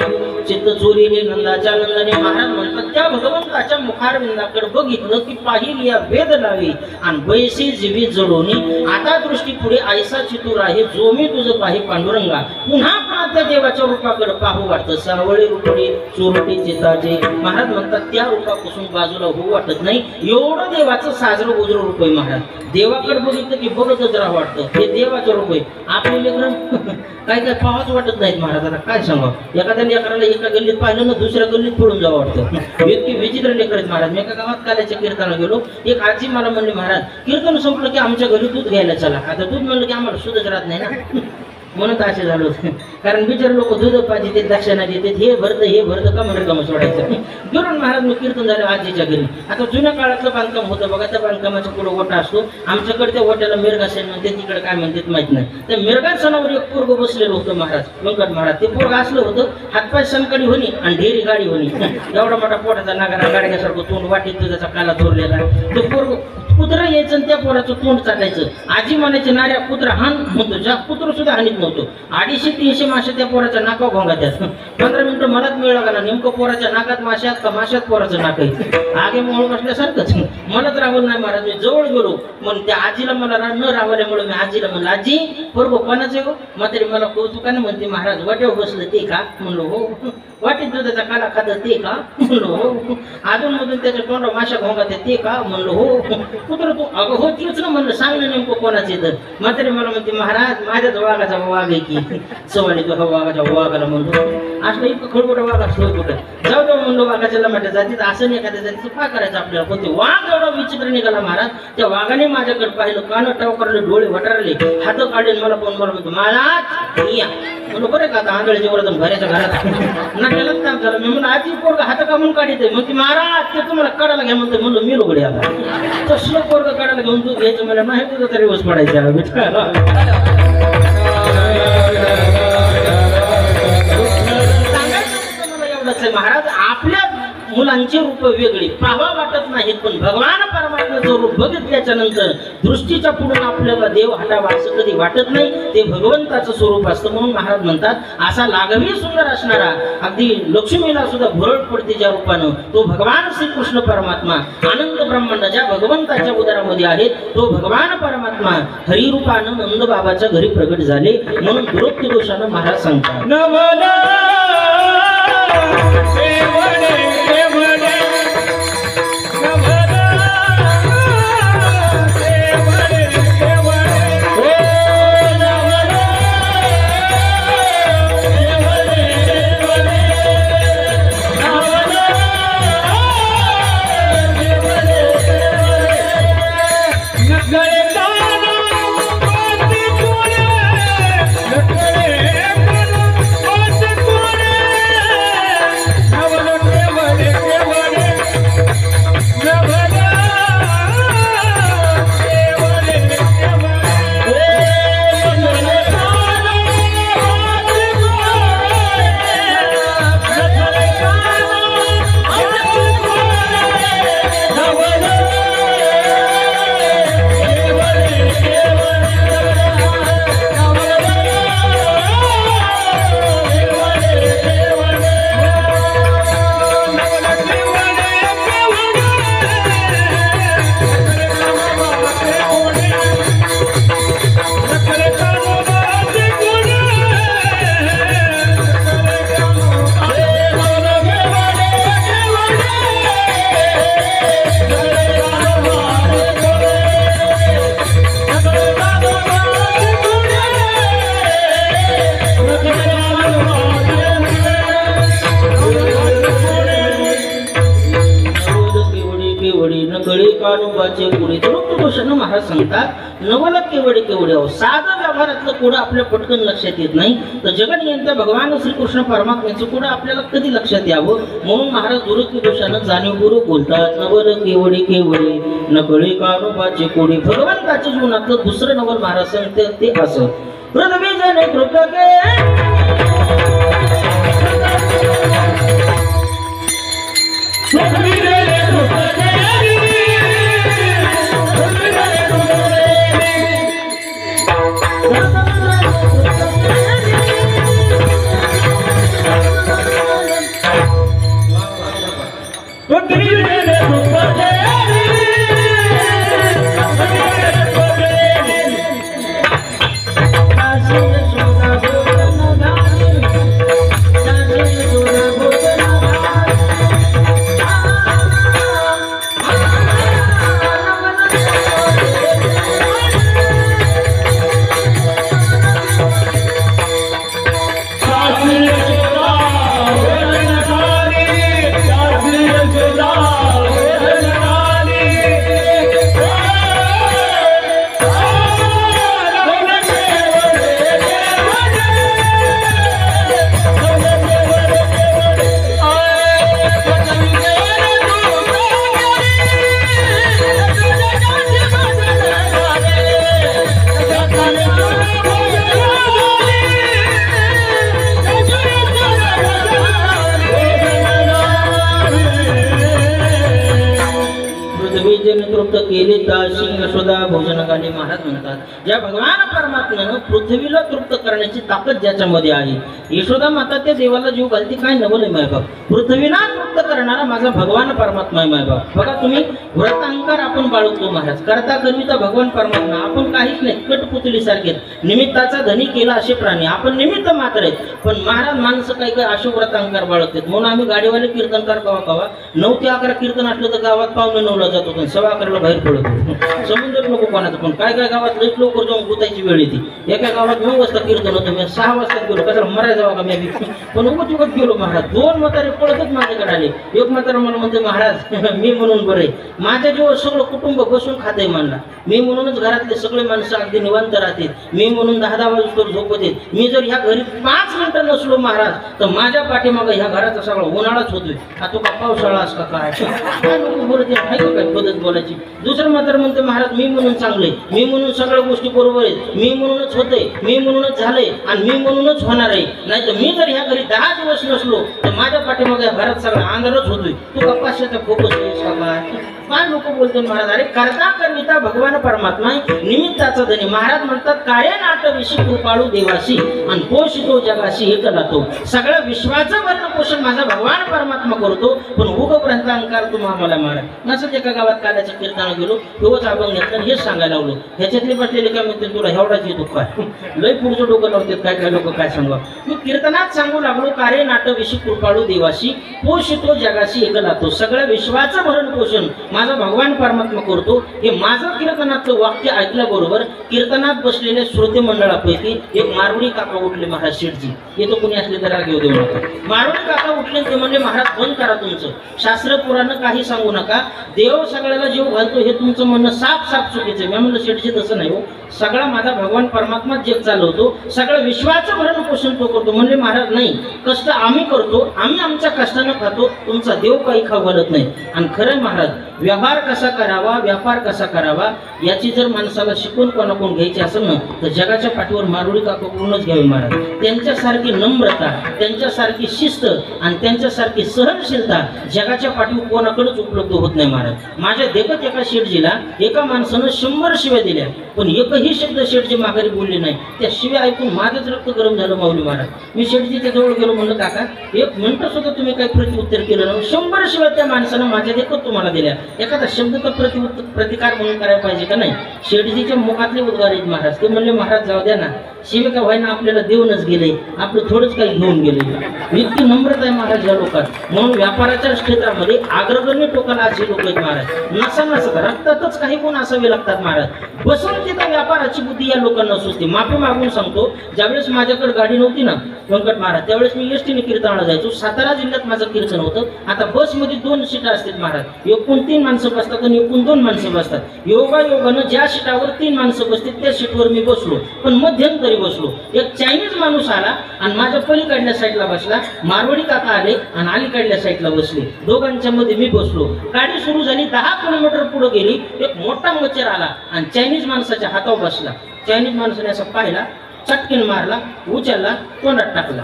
S1: चित्त चोरीले नंदाच्या नंदने. महाराज म्हणतात त्या भगवंताच्या मुखारविंदाकडे बघितलं की पाहिली या वेद लावी आणि बैसे जीवी जडोनी. आता दृष्टी पुढे आयसा चितूर आहे जो मी तुझं पाहि पांडुरंगा. पुन्हा त्या देवाच्या रूपाकडे पाहू वाटतं. सावळे रूपडे चोरटे चिताचे. महाराज म्हणतात त्या रूपापासून बाजूला होऊ वाटत नाही. एवढं देवाचं साजरं गुजरं रूप आहे महाराज. देवाकडे बघितलं की बघतच राहा वाटतं. हे देवाचं रूप आहे. आपले लेकरं काय काय पाहावंच वाटत नाहीत महाराजांना. काय सांगा एखाद्या लेकराला एका गल्लीत पाहिलं ना दुसऱ्या गल्लीत पळून जावं वाटतं. इतकी विचित्र लेकर आहेत महाराज. मी एका गावात काल्याच्या कीर्तनाला गेलो. एक आजी मला म्हणली महाराज कीर्तन संपलं की आमच्या घरी दूध घ्यायला चला. आता दूध म्हणलं की आम्हाला सुधच राहत नाही ना. म्हणून असे झालो कारण बिचार लोक दूध पाहिजे ते दक्षिणा देतात हे भरतं का म्हणून कम सोडायचं दुरून महाराज मी कीर्तन झालं आजीच्या घरी आता जुन्या काळातलं बांधकाम होतं बघा त्या बांधकामाचा पुढे ओटा असतो आमच्याकडे त्या ओट्याला मिरगा सेन म्हणते तिकडे काय म्हणतात माहित नाही त्या मिरगा सणावर एक पोरग बसलेलं होतं महाराज व्यंकट महाराज ते पोरग असलं होतं हातपाय सनकडी होणी आणि ढेरी गाडी होणी एवढा मोठा पोटाचा नागारा गाडग्यासारखं तोंड वाटीत त्याचा काला धरलेला तो पोरग कुत्रा यायचं आणि त्या पोराचं तोंड चाटायचं आजी म्हणायचे नाऱ्या कुत्रा हान म्हणतो ज्या कुत्र सुद्धा हानीत नव्हतो 250-300 मासे त्या पोराच्या नाकावर घोंगात्यात 15 मिनिटं मलाच वेळ लागला नेमकं पोराच्या नाकात माशात का माशात पोराचं नाक आहे आगे मोळ बसल्यासारखंच मलाच राहवलं नाही महाराज मी जवळ गेलो म्हणून त्या आजीला मला न राहवल्यामुळे मी आजीला म्हणलं आजी पोरगं कोणाचं हो म्हातारी मला कौतुकाने म्हणते महाराज वाट्यावर बसलं ते का म्हणलो हो वाटीत दुधाचा काला खात ते का म्हणलो हो अजून मधून त्याच्या तोंडा माशा घोंगात ते का म्हणलो हो कुत्र तू अगं हो तीच ना म्हणलं सांग ना नेमकं कोणाचे तर म्हातारी मला म्हणते महाराज माझ्याच वाघाचा वाघ आहे की सवानी तो वाघाच्या वाघाला म्हणतो असलं इतकं खडखोटं वाघ असतो कुठं जाऊ म्हणलो वाघाच्या लमाट्या जातीत असं नाही एखाद्या जातीचं काय करायचं आपल्याला पण ते वाघ एवढा विचित्र निघाला महाराज त्या वाघाने माझ्याकडे पाहिलं कान टाव करले डोळे वटारले हात काढले मला कोण मला म्हणतो महाराज या म्हणलो बरं का आता आंधळीच्या वरतून भऱ्याच्या घरात नाट्यालाच काम झालं मी म्हणलं आजी पोरग हात कामून काढित मग ती महाराज ते तुम्हाला काढायला घ्या म्हणतो म्हणलं मी रोगडे आता तसलं पोरग काढायला घेऊन तू घ्यायचं मला नाही तुझं तरी वस पडायचं महाराज आपल्या मुलांची रूप वेगळी पाहावा वाटत नाहीत पण भगवान परमात्म्याचं रूप बघितल्याच्या नंतर दृष्टीच्या पुढून आपल्याला देव हटावा असं कधी वाटत नाही ते भगवंताचं स्वरूप असतं म्हणून महाराज म्हणतात असा लाघवी सुंदर असणारा अगदी लक्ष्मीला सुद्धा भुरळ पडते ज्या रूपानं तो भगवान श्रीकृष्ण परमात्मा आनंद ब्रह्मांड ज्या भगवंताच्या उदरामध्ये आहेत तो भगवान परमात्मा हरिरूपानं नंद बाबाच्या घरी प्रगट झाले म्हणून दुरोक्ती दोषानं महाराज सांगतात महाराज सांगतात नवल केवढे केवढे साधं व्यवहारातलं कोडं आपल्या पटकन लक्षात येत नाही तर जगनियंता भगवान श्रीकृष्ण परमात्म्याचं कोडं आपल्याला कधी लक्षात यावं म्हणून महाराज दुरुस्ती दोषानं जाणीवपूर्वक बोलतात नवल केवढे केवढे नकळे कानोबाचे कोडे भगवंताच्या जीवनातलं दुसरं नवल महाराज सांगतात ते असं प्रथमेजने कृतके केले ताशी यशोदा भोजन गाणे महाराज म्हणतात. ज्या भगवान परमात्म्यानं पृथ्वीला तृप्त करण्याची ताकद ज्याच्यामध्ये आहे, यशोदा माता त्या देवाला जीव घालते. काय नवल आहे मायबाप, पृथ्वीला तृप्त करणारा माझा भगवान परमात्मा आहे मायबाप. बघा तुम्ही, व्रत अहंकार आपण बाळगतो महाराज, करता करविता भगवान परमात्मा, आपण काहीच नाही, कटपुतली सारखे, निमित्ताचा धनी केला असे प्राणी, आपण निमित्त मात्र आहेत. पण महाराज माणसं काही काही अशोक व्रत अहंकार बाळगतात. म्हणून आम्ही गाडीवाले कीर्तनकार कवा 9 ते 11 कीर्तन असलं तर गावात 9:45ला जातो, पण 11:15ला बाहेर पडतो. समजत नको कोणाचं, पण काय काय गावात लईच लवकर जाऊन गुतायची वेळ येते. एका गावात 9 वाजता कीर्तन होतं, मी 6 वाजता गेलो, कशाला मरायला जावा का मी, पण उगत गेलो महाराज. 2 म्हातारे पळतच माझ्याकडे आले. एक म्हातारा मला म्हणते, महाराज मी म्हणून बरे, माझ्या जेव्हा सगळं कुटुंब बसून खाते म्हणला, मी म्हणूनच घरातले सगळे माणसं अगदी निवांत राहतील, मी म्हणून 10-10 वाजता झोपत येत. मी जर ह्या घरी 5 मिनिटं नसलो महाराज तर माझ्या पाठीमागं ह्या घराचा सगळा उन्हाळाच होतोय. आता का पावसाळा असता काय लोक बोलत काय पद्धत बोलायची. दुसरं मात्र म्हणते, महाराज मी म्हणून चांगले, मी म्हणून सगळ्या गोष्टी बरोबर आहेत, मी म्हणूनच होते, मी म्हणूनच झाले आणि मी म्हणूनच होणार आहे. नाही तर मी जर ह्या घरी 10 दिवस नसलो तर माझ्या पाठीमागे घरात सगळा अंधारच होतोय. तू कपाशाचा फोकस काय लोक बोलतो महाराज. अरे करता करविता भगवान परमात्मा, निमित्ताचा धनी. महाराज म्हणतात, काळे नाट विशी कृपाळू देवाशी आणि पोषितो जगाशी एकला तो. सगळ्या विश्वाचं भरण पोषण माझा भगवान परमात्मा करतो, पण उग ग्रंथ अंकार तू आम्हाला महाराज. नसंच एका गावात काल्याच्या कीर्तनाला गेलो, तेव्हाच आपण घेतलं हेच सांगायला लावलो. ह्याच्यातले बसलेले काय म्हणते, तुला एवढाच येतो काय, लय पुढचं डोकं लावतात काय काय लोक काय सांगा. मी कीर्तनात सांगू लागलो, काळे नाट विशी कृपाळू देवाशी पोषितो जगाशी एकला तो. सगळ्या विश्वाचं भरण पोषण माझा भगवान परमात्मा करतो. हे माझं कीर्तनातलं वाक्य ऐकल्याबरोबर कीर्तनात बसलेल्या श्रोते मंडळापैकी एक मारवडी काका उठले. महाराज शेठजी येतो कोणी असले तर राग येऊ देऊ नका. मारवडी काका उठले, ते म्हणले, महाराज बंद करा तुमचं शास्त्र पुराण काही सांगू नका, देव सगळ्याला जीव घालतो हे तुमचं म्हणणं साफ चुकीचं. मी म्हणलं, शेठजी तसं नाही हो, सगळा माझा भगवान परमात्मा जग चालवतो, सगळं विश्वाचं भरण पोषण तो करतो. म्हणले, महाराज नाही, कष्ट आम्ही करतो, आम्ही आमच्या कष्टानं खातो, तुमचा देव काही खाऊ घालत नाही. आणि खरं महाराज, व्यवहार कसा करावा, व्यापार कसा करावा याची जर माणसाला शिकवण कोणाकडून घ्यायची असेल ना तर जगाच्या पाठीवर मारवडी काकाकडूनच घ्यावी महाराज. त्यांच्यासारखी नम्रता, त्यांच्यासारखी शिस्त आणि त्यांच्यासारखी सहनशीलता जगाच्या पाठीवर कोणाकडेच उपलब्ध होत नाही महाराज. माझ्या देखत एका शेठजीला एका माणसानं 100 शिव्या दिल्या, पण एकही शब्द शेठजी माघारी बोलले नाही. त्या शिव्या ऐकून माझंच रक्त गरम झालं माऊली महाराज. मी शेठजीच्या जवळ गेलो, म्हणलं, काका 1 मिनिट सुद्धा तुम्ही काही प्रत्युत्तर केलं ना. 100 शिव्या त्या माणसानं माझ्या देखत तुम्हाला दिल्या, एखादा शब्द तर प्रतिकार म्हणून करायला पाहिजे का नाही. शेठजीच्या मुखातले उद्गार आहेत महाराज. ते म्हणले, महाराज जाऊ द्या ना, शिवे का व्हायना आपल्याला देऊनच गेले, आपलं थोडंच काही घेऊन गेले. इतकी नम्रता आहे महाराज या लोकांत. म्हणून व्यापाराच्या क्षेत्रामध्ये अग्रगण्य टोकाला असे लोक आहेत महाराज. नसा रक्तातच काही गुण असावे लागतात महाराज. बसून तिथं व्यापाराची बुद्धी या लोकांना सुचते. माफी मागून सांगतो, ज्यावेळेस माझ्याकडे गाडी नव्हती ना व्यंकट महाराज, त्यावेळेस मी एसटीने कीर्तनाला जायचो. सातारा जिल्ह्यात माझं कीर्तन होतं. आता बसमध्ये 2 सीटा असतात महाराज, एकूण 3 माणसं बसतात आणि एकूण 2 माणसं बसतात. योगायोगानं ज्या सीटावर 3 माणसं बसतील त्या सीटवर मी बसलो, पण मध्यंतरी बसलो. एक चायनीज माणूस आला आणि माझ्या पलीकडल्या साईडला बसला. मारवडी काका आले आणि अलीकडल्या साईडला बसले. दोघांच्या मध्ये मी बसलो. गाडी सुरू झाली, 10 किलोमीटर पुढे गेली. एक मोठा मच्छर आला आणि चायनीज माणसाच्या हातावर बसला. चायनीज माणसाने असं पाहिला, चटकीन मारला, उचलला, तोंडात टाकला.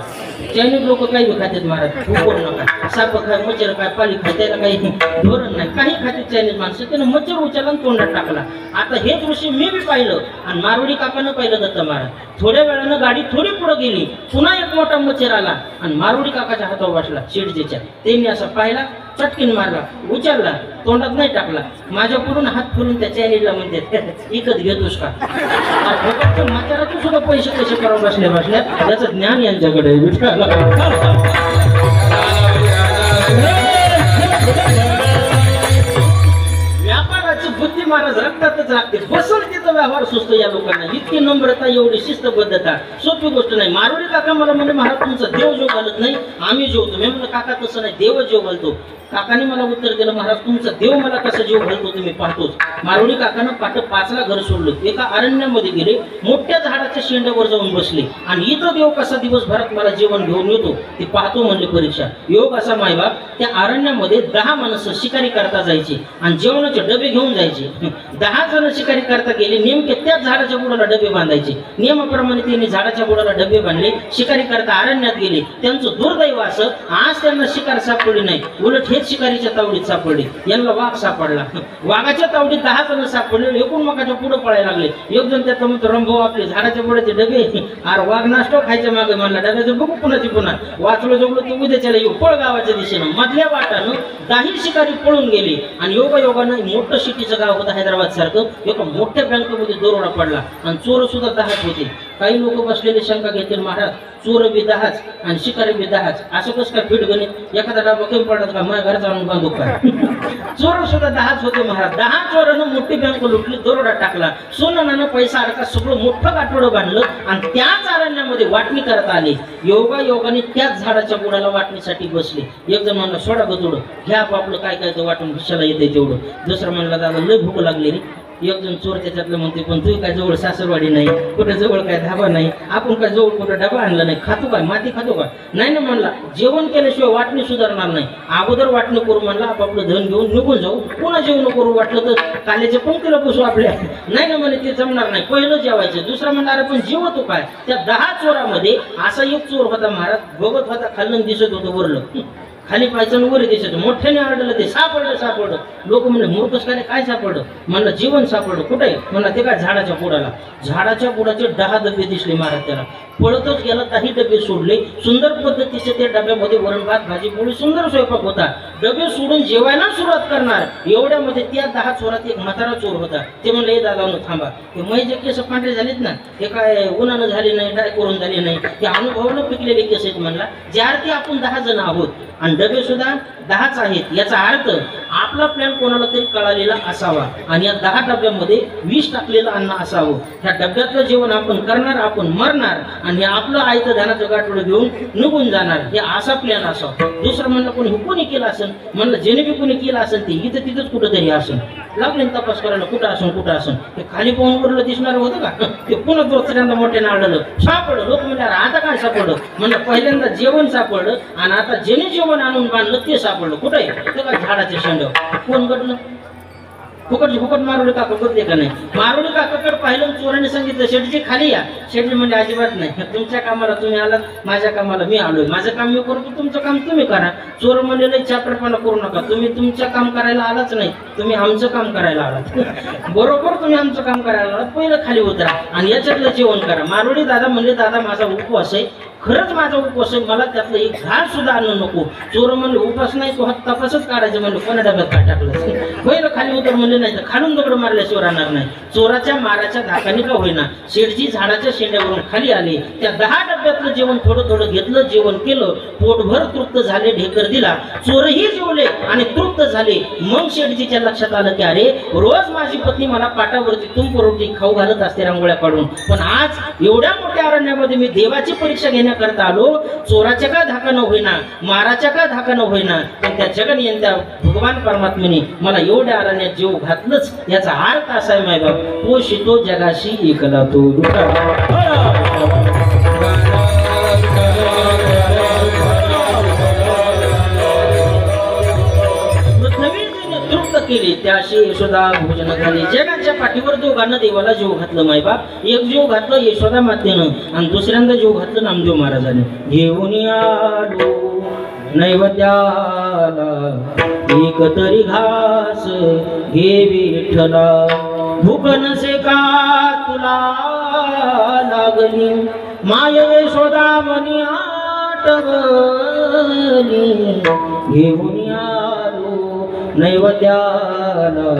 S1: चायनीज लोक काही खातात महाराज, उकड नका, साप खाय, मच्छर काय, पाली खाय, त्याला काही धोरण नाही, काही खाते चायनीज माणसं. त्यानं मच्छर उचलला आणि तोंडात टाकला. आता हे दृश्य मी बी पाहिलं आणि मारवडी काकानं पाहिलं दत्त महाराज. थोड्या वेळानं गाडी थोडी पुढे गेली, पुन्हा एक मोठा मच्छर आला आणि मारवडी काकाच्या हातावर बसला शेठजीच्या. त्यांनी असं पाहिला, चटकीन मारला, उचलला, तोंडात नाही टाकला. माझ्या पुढून हात फिरून त्या चायनीजला म्हणते, इकत घेतोस का. म्हातारातून सुद्धा पैसे कसे करावं बसल्या त्याचं ज्ञान यांच्याकडे. व्यापाराची बुद्धी महाराज रक्तातच लागते. बसून तिथं व्यवहार सुचतो या लोकांना. इतकी नम्रता, एवढी शिस्तबद्धता सोपी गोष्ट नाही. मारवडी काका मला म्हणजे, महाराज तुमचा देव जेव घालत नाही, आम्ही जेवतो. मी म्हणलं, काका तसं नाही, देव जेव घालतो. काकाने मला उत्तर दिलं, महाराज तुमचा देव मला कसं जीव घालतो तुम्ही पाहतोच. मारवडी काकानं पाठ 5ला घर सोडलं, एका अरण्यामध्ये गेले, मोठ्या झाडाच्या शेंड्यावर जाऊन बसले आणि इथं देव कसा दिवसभरात मला जेवण घेऊन येतो ते पाहतो म्हणले परीक्षा. योग असा मायबाप, त्या अरण्यामध्ये 10 माणसं शिकारी करता जायचे आणि जेवणाचे डबे घेऊन जायचे. 10 जण शिकारी करता गेले, नेमके त्याच झाडाच्या बुडाला डबे बांधायचे. नियमाप्रमाणे त्यांनी झाडाच्या बुडाला डबे बांधले, शिकारी करता अरण्यात गेले. त्यांचं दुर्दैव असं, आज त्यांना शिकार सापडली नाही, उलट हेच शिकारीच्या तावडीत सापडले. यांना वाघ सापडला. वाघाच्या तावडीत 10 जण सापडले, एकूण मगाच्या पुढे पळायला लागले. एक जण त्याचा म्हणतो, रंभो आपले झाडाच्या बुडाचे डबे, अरे वाघ नाश्ता खायच्या मागे म्हणला, डब्याचं बघू पुन्हाची पुन्हा वाचलो जोगलो ते उद्याच्याला येऊ. पळ गावाच्या दिशेनं. मधल्या वाटानं 10 शिकारी पळून गेले आणि योगायोगानं मोठं सिटीचं गाव होतं हैदराबाद सारखं. एका मोठ्या बँकेमध्ये दरोडा पडला आणि चोर सुद्धा 10 होते. काही लोक बसलेले शंका घेतील, महाराज चोर बी 10 आणि शिकारी बी 10, असं कसं काय फिट गणित, एखादा डाबा कमी पडत का, माझ्या घरचा आणून बांधू काय. चोर सुद्धा 10 होते महाराज. 10 चोरानं मोठी बँक लुटली, दरोडा टाकला, सोनं नाणं पैसा अडका सगळं मोठं गाठोडं बांधलं आणि त्याच अरण्यामध्ये वाटणी करत आले. योगायोगाने त्याच झाडाच्या बुडाला वाटणीसाठी बसले. एक जण म्हणला, सोडा गतोडं घ्या आपलं काय काय वाटून भिशाला येते तेवढं. दुसरा म्हणला, दादा लय भूक लागली रे. एक जण चोर त्याच्यातलं म्हणते, पण तू काय जवळ सासरवाडी नाही, कुठे जवळ काय धाबा नाही, आपण काय जवळ कुठं डबा आणला नाही, खातो काय माती खातो का. नाही ना म्हणला, जेवण केल्याशिवाय वाटणी सुधारणार नाही, अगोदर वाटणी करू म्हणला, आपापलं धन घेऊन निघून जाऊ, पुन्हा जेवण करू, वाटलं तर काल्याच्या पंक्तीला बसू आपल्या. नाही ना म्हणे, ते जमणार नाही, पहिलं जेवायचं. दुसरा म्हणला, अरे पण जेवतो काय. त्या 10 चोरामध्ये असा एक चोर होता महाराज, बघत होता खाल्लं दिसत होतं वरलं, खाली पायचं वर दिसत, मोठ्याने आढळलं, ते सापडलं. लोक म्हणले, मूर्खच काय सापडलं. म्हणलं जीवन सापडलं. कुठे म्हणला, ते काय झाडाच्या बुडाला. झाडाच्या बुडाचे 10 डबे दिसले महाराज त्याला. पळतच गेला, 10 डबे सोडले. सुंदर पद्धतीचे त्या डब्यामध्ये वरण भात भाजी पोळी सुंदर स्वयंपाक होता. डबे सोडून जेवायला सुरुवात करणार एवढ्यामध्ये त्या 10 चोरात एक म्हातारा चोर होता. ते म्हणलं, हे दादा थांबा, हे मैचे केस पांढरे झालेत ना, हे काय उन्हानं झाले नाही, डाय करून झाले नाही, ते अनुभवानं पिकलेले केस आहेत. म्हणला, ज्या अर्थी आपण 10 जण आहोत आणि डबे सुद्धा 10च आहेत, याचा अर्थ आपला प्लॅन कोणाला तरी कळालेला असावा आणि या 10 डब्यामध्ये 20 टाकलेलं अन्न असावं. ह्या डब्यातलं जेवण आपण करणार, आपण मरणार आणि आपलं आयतं ध्यानाचं गाठोडं घेऊन निघून जाणार, हे असा प्लॅन असावा. दुसरं म्हणलं, कोणी कोणी केलं असेल. म्हणलं, जेणे बी कोणी केलं असेल ते इथं तिथंच कुठंतरी असेल. लागले तपास करायला, कुठं असेल. ते खाली पाहून वरलं दिसणार होतं का. ते पुन्हा दुसऱ्यांदा मोठ्यानं आढळलं, सापडलं. लोक म्हणले, आता काय सापडलं. म्हणलं, पहिल्यांदा जेवण सापडलं आणि आता जेणे जेवण आणून बांधलं ते सापडलं. कुठे ते काय झाडाच्या शेंड्यावर. कोण घडलं. फुकट मारुडी काका करते का नाही. मारुडी काकाकडे पाहिलं, चोराने सांगितलं, शेठजी खाली या. शेठजी म्हणजे अजिबात नाही, तुमच्या कामाला तुम्ही आलात, माझ्या कामाला मी आलोय, माझं काम मी करतो, तुमचं काम तुम्ही करा. चोर म्हणले, नाही चापटपणा करू नका, तुम्ही तुमचं काम करायला आलाच नाही, तुम्ही आमचं काम करायला आलात. बरोबर तुम्ही आमचं काम करायला आलात, पहिलं खाली उतरा आणि याच्यातलं जेवण करा. मारुडी दादा म्हणले, दादा माझा उपवास आहे, खरंच माझा उपवास आहे, मला त्यातलं एक घास सुद्धा आणणं नको. चोर म्हणले, उपास नाही, तो हात तपासच काढायचं. म्हणलं, कोणा डब्यात काय टाकलं. पहिलं खाली उतर म्हणले, नाही तर खालून दगड मारल्याशिवाय राहणार नाही. चोराच्या माराच्या धाकाने का होईना शेठजी झाडाच्या शेंड्यावरून खाली आले. त्या 10 डब्यातलं जेवण थोडं थोडं घेतलं, जेवण केलं, पोटभर तृप्त झाले, ढेकर दिला. चोरही जेवले आणि तृप्त झाले. मग शेठजीच्या लक्षात आलं की अरे, रोज माझी पत्नी मला पाटावरती तुंप रोटी खाऊ घालत असते रांगोळ्या काढून, पण आज एवढ्या मोठ्या अरण्यामध्ये मी देवाची परीक्षा घेण्याकरता आलो. चोराच्या का धाका न होईना, माराच्या का धाका न होईना, पण त्या जगनियंत्या भगवान परमात्म्याने मला एवढ्या अरण्यात जीव घातलंच. याचा अर्थ असा आहे, माय बाप, पोषितो जगाशी एकला तो. केली त्याशी यशोदा भोजन झाली. जगाच्या पाठीवर दोघांना देवाला जीव घातलं. माय बाप, एक जीव घातलं यशोदा मातेनं आणि दुसऱ्यांदा जीव घातलं नामदेव महाराजांनी. घेऊन आलो नैवेद्याला एक तरी घास घे विठ्ठला, भूक नसे का तुला लागली, माय यशोदा मनी आठवली. घेऊन आलो नैवेद्याला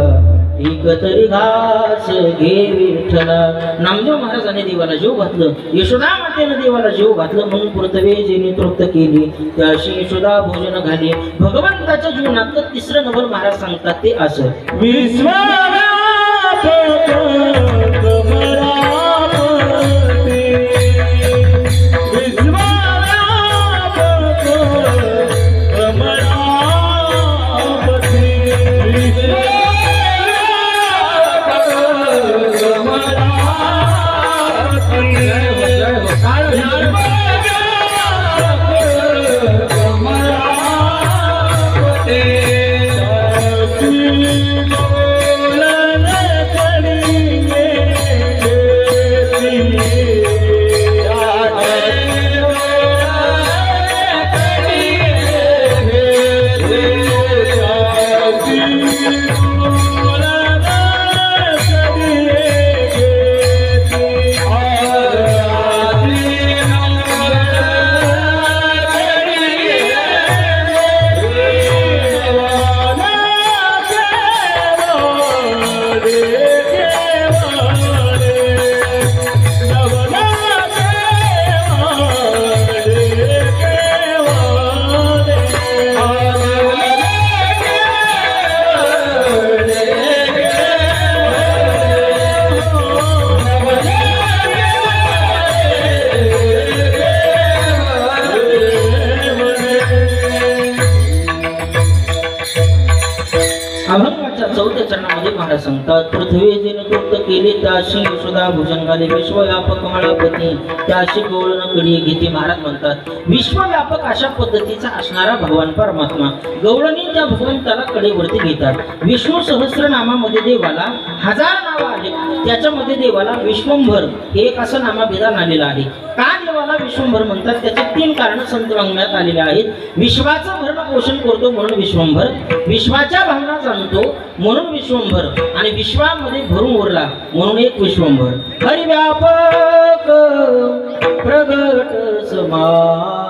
S1: एक तरी घास घे विठ्ठला. नामदेव महाराजांनी देवाला जीव घातलं, यशोदा मातेनं देवाला जीव घातलं, म्हणून पुरतवेजीने तृप्त केली, त्याशी यशोदा भोजन घाली. भगवंताच्या जीवनातलं तिसरं नवल महाराज सांगतात ते असं. सांगतात पृथ्वी जिन तृप्त केली त्याशी यशोदा भूषण घाले विश्वव्यापक कमळापती त्याशी गवळण कडी घेते. महाराज म्हणतात विश्वव्यापक अशा पद्धतीचा असणारा भगवान परमात्मा गवळणी त्या भगवंताला कडेवरती घेतात. विष्णू सहस्रनामामध्ये देवाला 1000 नावं आहेत. त्याच्यामध्ये देवाला विश्वंभर हे एक असं नामाभिधान आलेलं आहे. का देवाला विश्वंभर म्हणतात त्याचे 3 कारण संत वाङ्मयात आलेले आहेत. विश्वाचं भरण पोषण करतो म्हणून विश्वंभर, विश्वाच्या भावना जाणतो म्हणून विश्वंभर आणि विश्वामध्ये भरून उरला म्हणून एक विश्वंभर. हरिव्यापक प्रगट समाना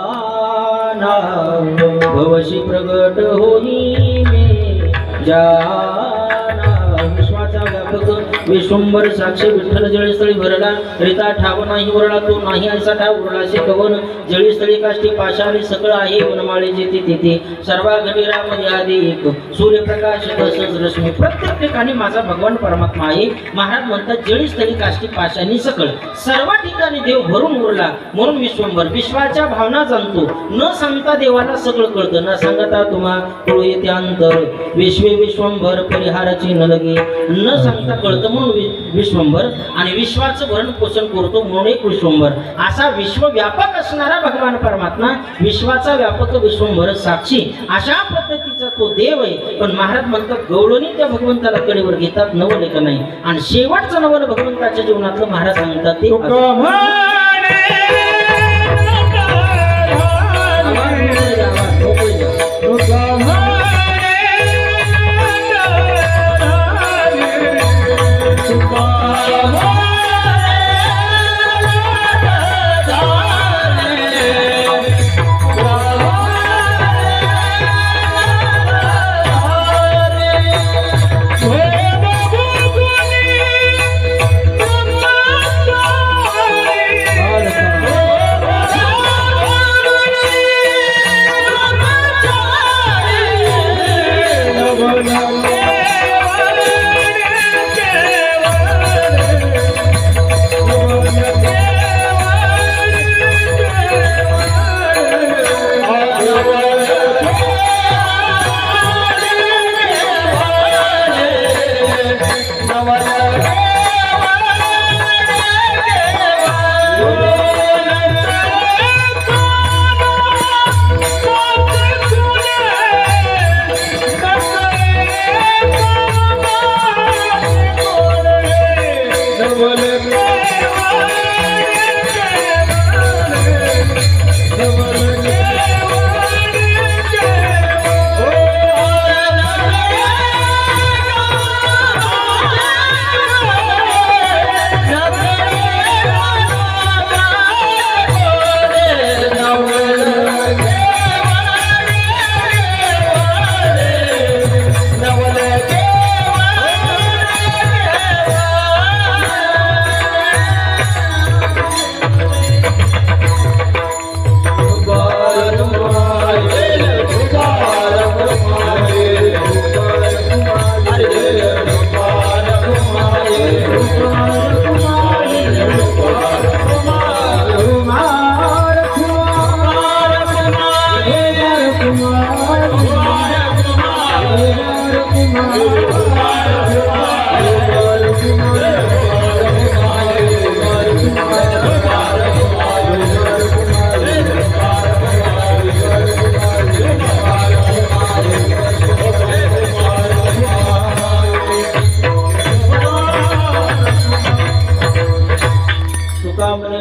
S1: भवशी प्रगट होई मे जाना. विश्वाचा व्यापक विश्वंभर साक्षी विठ्ठल जळीस्थळी भरला रिता ठाव नाही उरला तो नाही ऐसा ठाव उरला असे कवन जळीस्थळी काष्टी पाशाली सकळ आहे वनमाळे जेथे तेथे सर्वा घडी राम यादी एक सूर्यप्रकाश तसंच रश्मी. प्रत्येक ठिकाणी माझा भगवान परमात्मा आहे. महाराज म्हणतात जळीस्थळी काष्टी पाशानी सकळ सर्व ठिकाणी देव भरून उरला म्हणून विश्वंभर. विश्वाच्या भावना जाणतो न सांगता देवाला सगळं कळतं न सांगता तुम्हा तो येते अंतर विश्वे विश्वंभर परिहाराची न लगे न सांगता कळतं म्हणून विश्वंभर आणि विश्वाचं भरण पोषण करतो म्हणून एक विश्वंभर. असा विश्वव्यापक असणारा भगवान परमात्मा विश्वाचा व्यापक विश्वंभर साक्षी अशा पद्धतीचा तो देव आहे. पण महाराज म्हणतात गवळणी त्या भगवंताला कडेवर घेतात नवल का नाही आणि शेवटचं नवल भगवंताच्या जीवनातलं महाराज सांगतात ते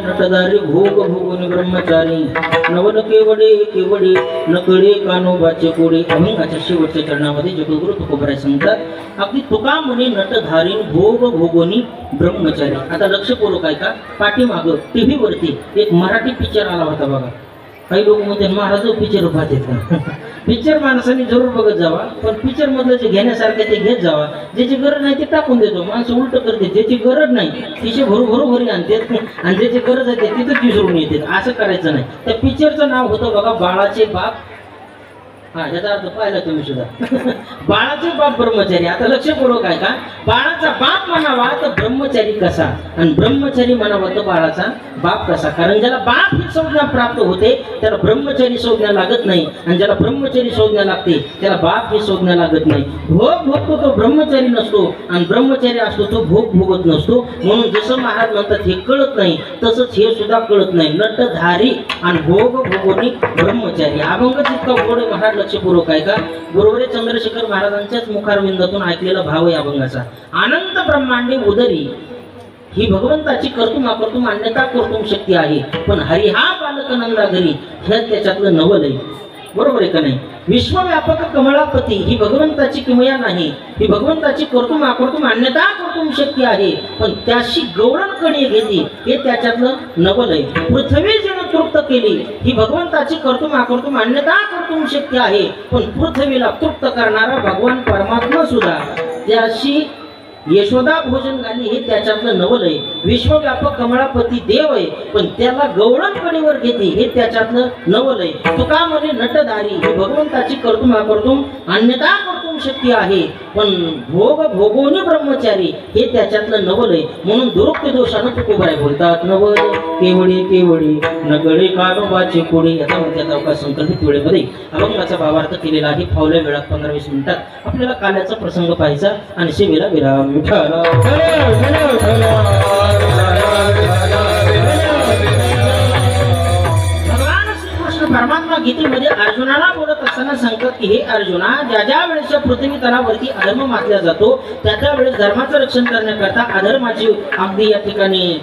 S1: नटधारी भोग भोगुनी ब्रह्मचारी नवन केवडे केवडे नकडे कानोबाचे कोडे. अभंगाच्या शेवटच्या चरणामध्ये जगद्गुरु तुकोबराय सांगतात अगदी तुका म्हणे नटधारी भोग भोगुनी ब्रह्मचारी. आता लक्षपूर्वक ऐका पाठीमाग टीव्ही वरती एक मराठी पिक्चर आला होता बघा. काही लोक म्हणते महाराज पिक्चर पाहतात का. पिक्चर माणसाने जरूर बघत जावा पण पिक्चर मधलं जे घेण्यासारखे ते घेत जावा. ज्याची गरज नाही ते टाकून देतो. माणसं उलट करते ज्याची गरज नाही तिचे भरू आणतात आणि ज्याची गरज आहे ते तिथं विसरून येतात. असं करायचं नाही. त्या पिक्चरचं नाव होतं बघा बाळाचे बाप हा, याचा अर्थ पाहिला तुम्ही सुद्धा. बाळाचे बाप ब्रह्मचारी. आता लक्षपूर्वक आहे का, बाळाचा बाप म्हणावा तर ब्रह्मचारी कसा आणि ब्रह्मचारी म्हणावा तर बाळाचा बाप कसा. कारण ज्याला बाप ही संज्ञा प्राप्त होते त्याला ब्रह्मचारी संज्ञा लागत नाही, आणि ज्याला ब्रह्मचारी संज्ञा लागते त्याला बाप ही संज्ञा लागत नाही. भोग भोगतो तो ब्रह्मचारी नसतो, आणि ब्रह्मचारी असतो तो भोग भोगत नसतो. म्हणून जसं महाराज म्हणतात हे कळत नाही, तसंच हे सुद्धा कळत नाही. नटधारी आणि भोग भोगोनी ब्रह्मचारी. अभंग जितका गोड महाराज लक्षपूर्वक आहे का, गुरुवरे चंद्रशेखर महाराजांच्याच मुखारविंदातून ऐकलेला भाव आहे अभंगाचा. अनंत ब्रह्मांडी उदरी ही भगवंताची कर्तुम अकर्तुम अन्यथा कर्तुम शक्ती आहे, पण हरी हा बालक नंदा घरी हे त्याच्यातलं नवल आहे. बरोबर आहे का नाही. विश्वव्यापक कमळापती ही भगवंताची किमया नाही, ही भगवंताची कर्तुम अकर्तुम अन्यथा कर्तुम शक्ती आहे, पण त्याशी गौरण कणी घेतली हे त्याच्यातलं नवल आहे. पृथ्वी जिने तृप्त केली ही भगवंताची कर्तुम अकर्तुम अन्यथा कर्तुम शक्ती आहे, पण पृथ्वीला तृप्त करणारा भगवान परमात्मा सुद्धा त्याशी यशोदा भोजन घाली हे त्याच्यातलं नवल आहे. विश्वव्यापक कमळापती देव आहे, पण त्याला गौरण कणीवर घेते हे त्याच्यातलं नवल आहे. तुका म्हणे नटधारी ही भगवंताची कर्तुम अकर्तुम अन्यथा कर्तुम शक्ती आहे, पण भोग भोगोनी ब्रह्मचारी हे त्याच्यातलं नवल आहे. म्हणून दुरुक्ती दोषानं तुकोबाई बोलतात, नवल केवळी केवळी नगळे कानोबाची कोडी. याचा म्हणजे अवकाश संकल्पित वेळेमध्ये अभंगाचा भावार्थ केलेला आहे. फावल्या वेळात 15-20 मिनिटात आपल्याला काल्याचा प्रसंग पाहायचा आणि सेवेला विराम. परमात्मा गीतेमध्ये अर्जुनाला बोलत असताना सांगतात की हे अर्जुना, ज्या ज्या वेळेस पृथ्वी तलावरती अधर्म मातला जातो त्या त्या वेळेस धर्माचं रक्षण करण्याकरता, अधर्माची अगदी या ठिकाणी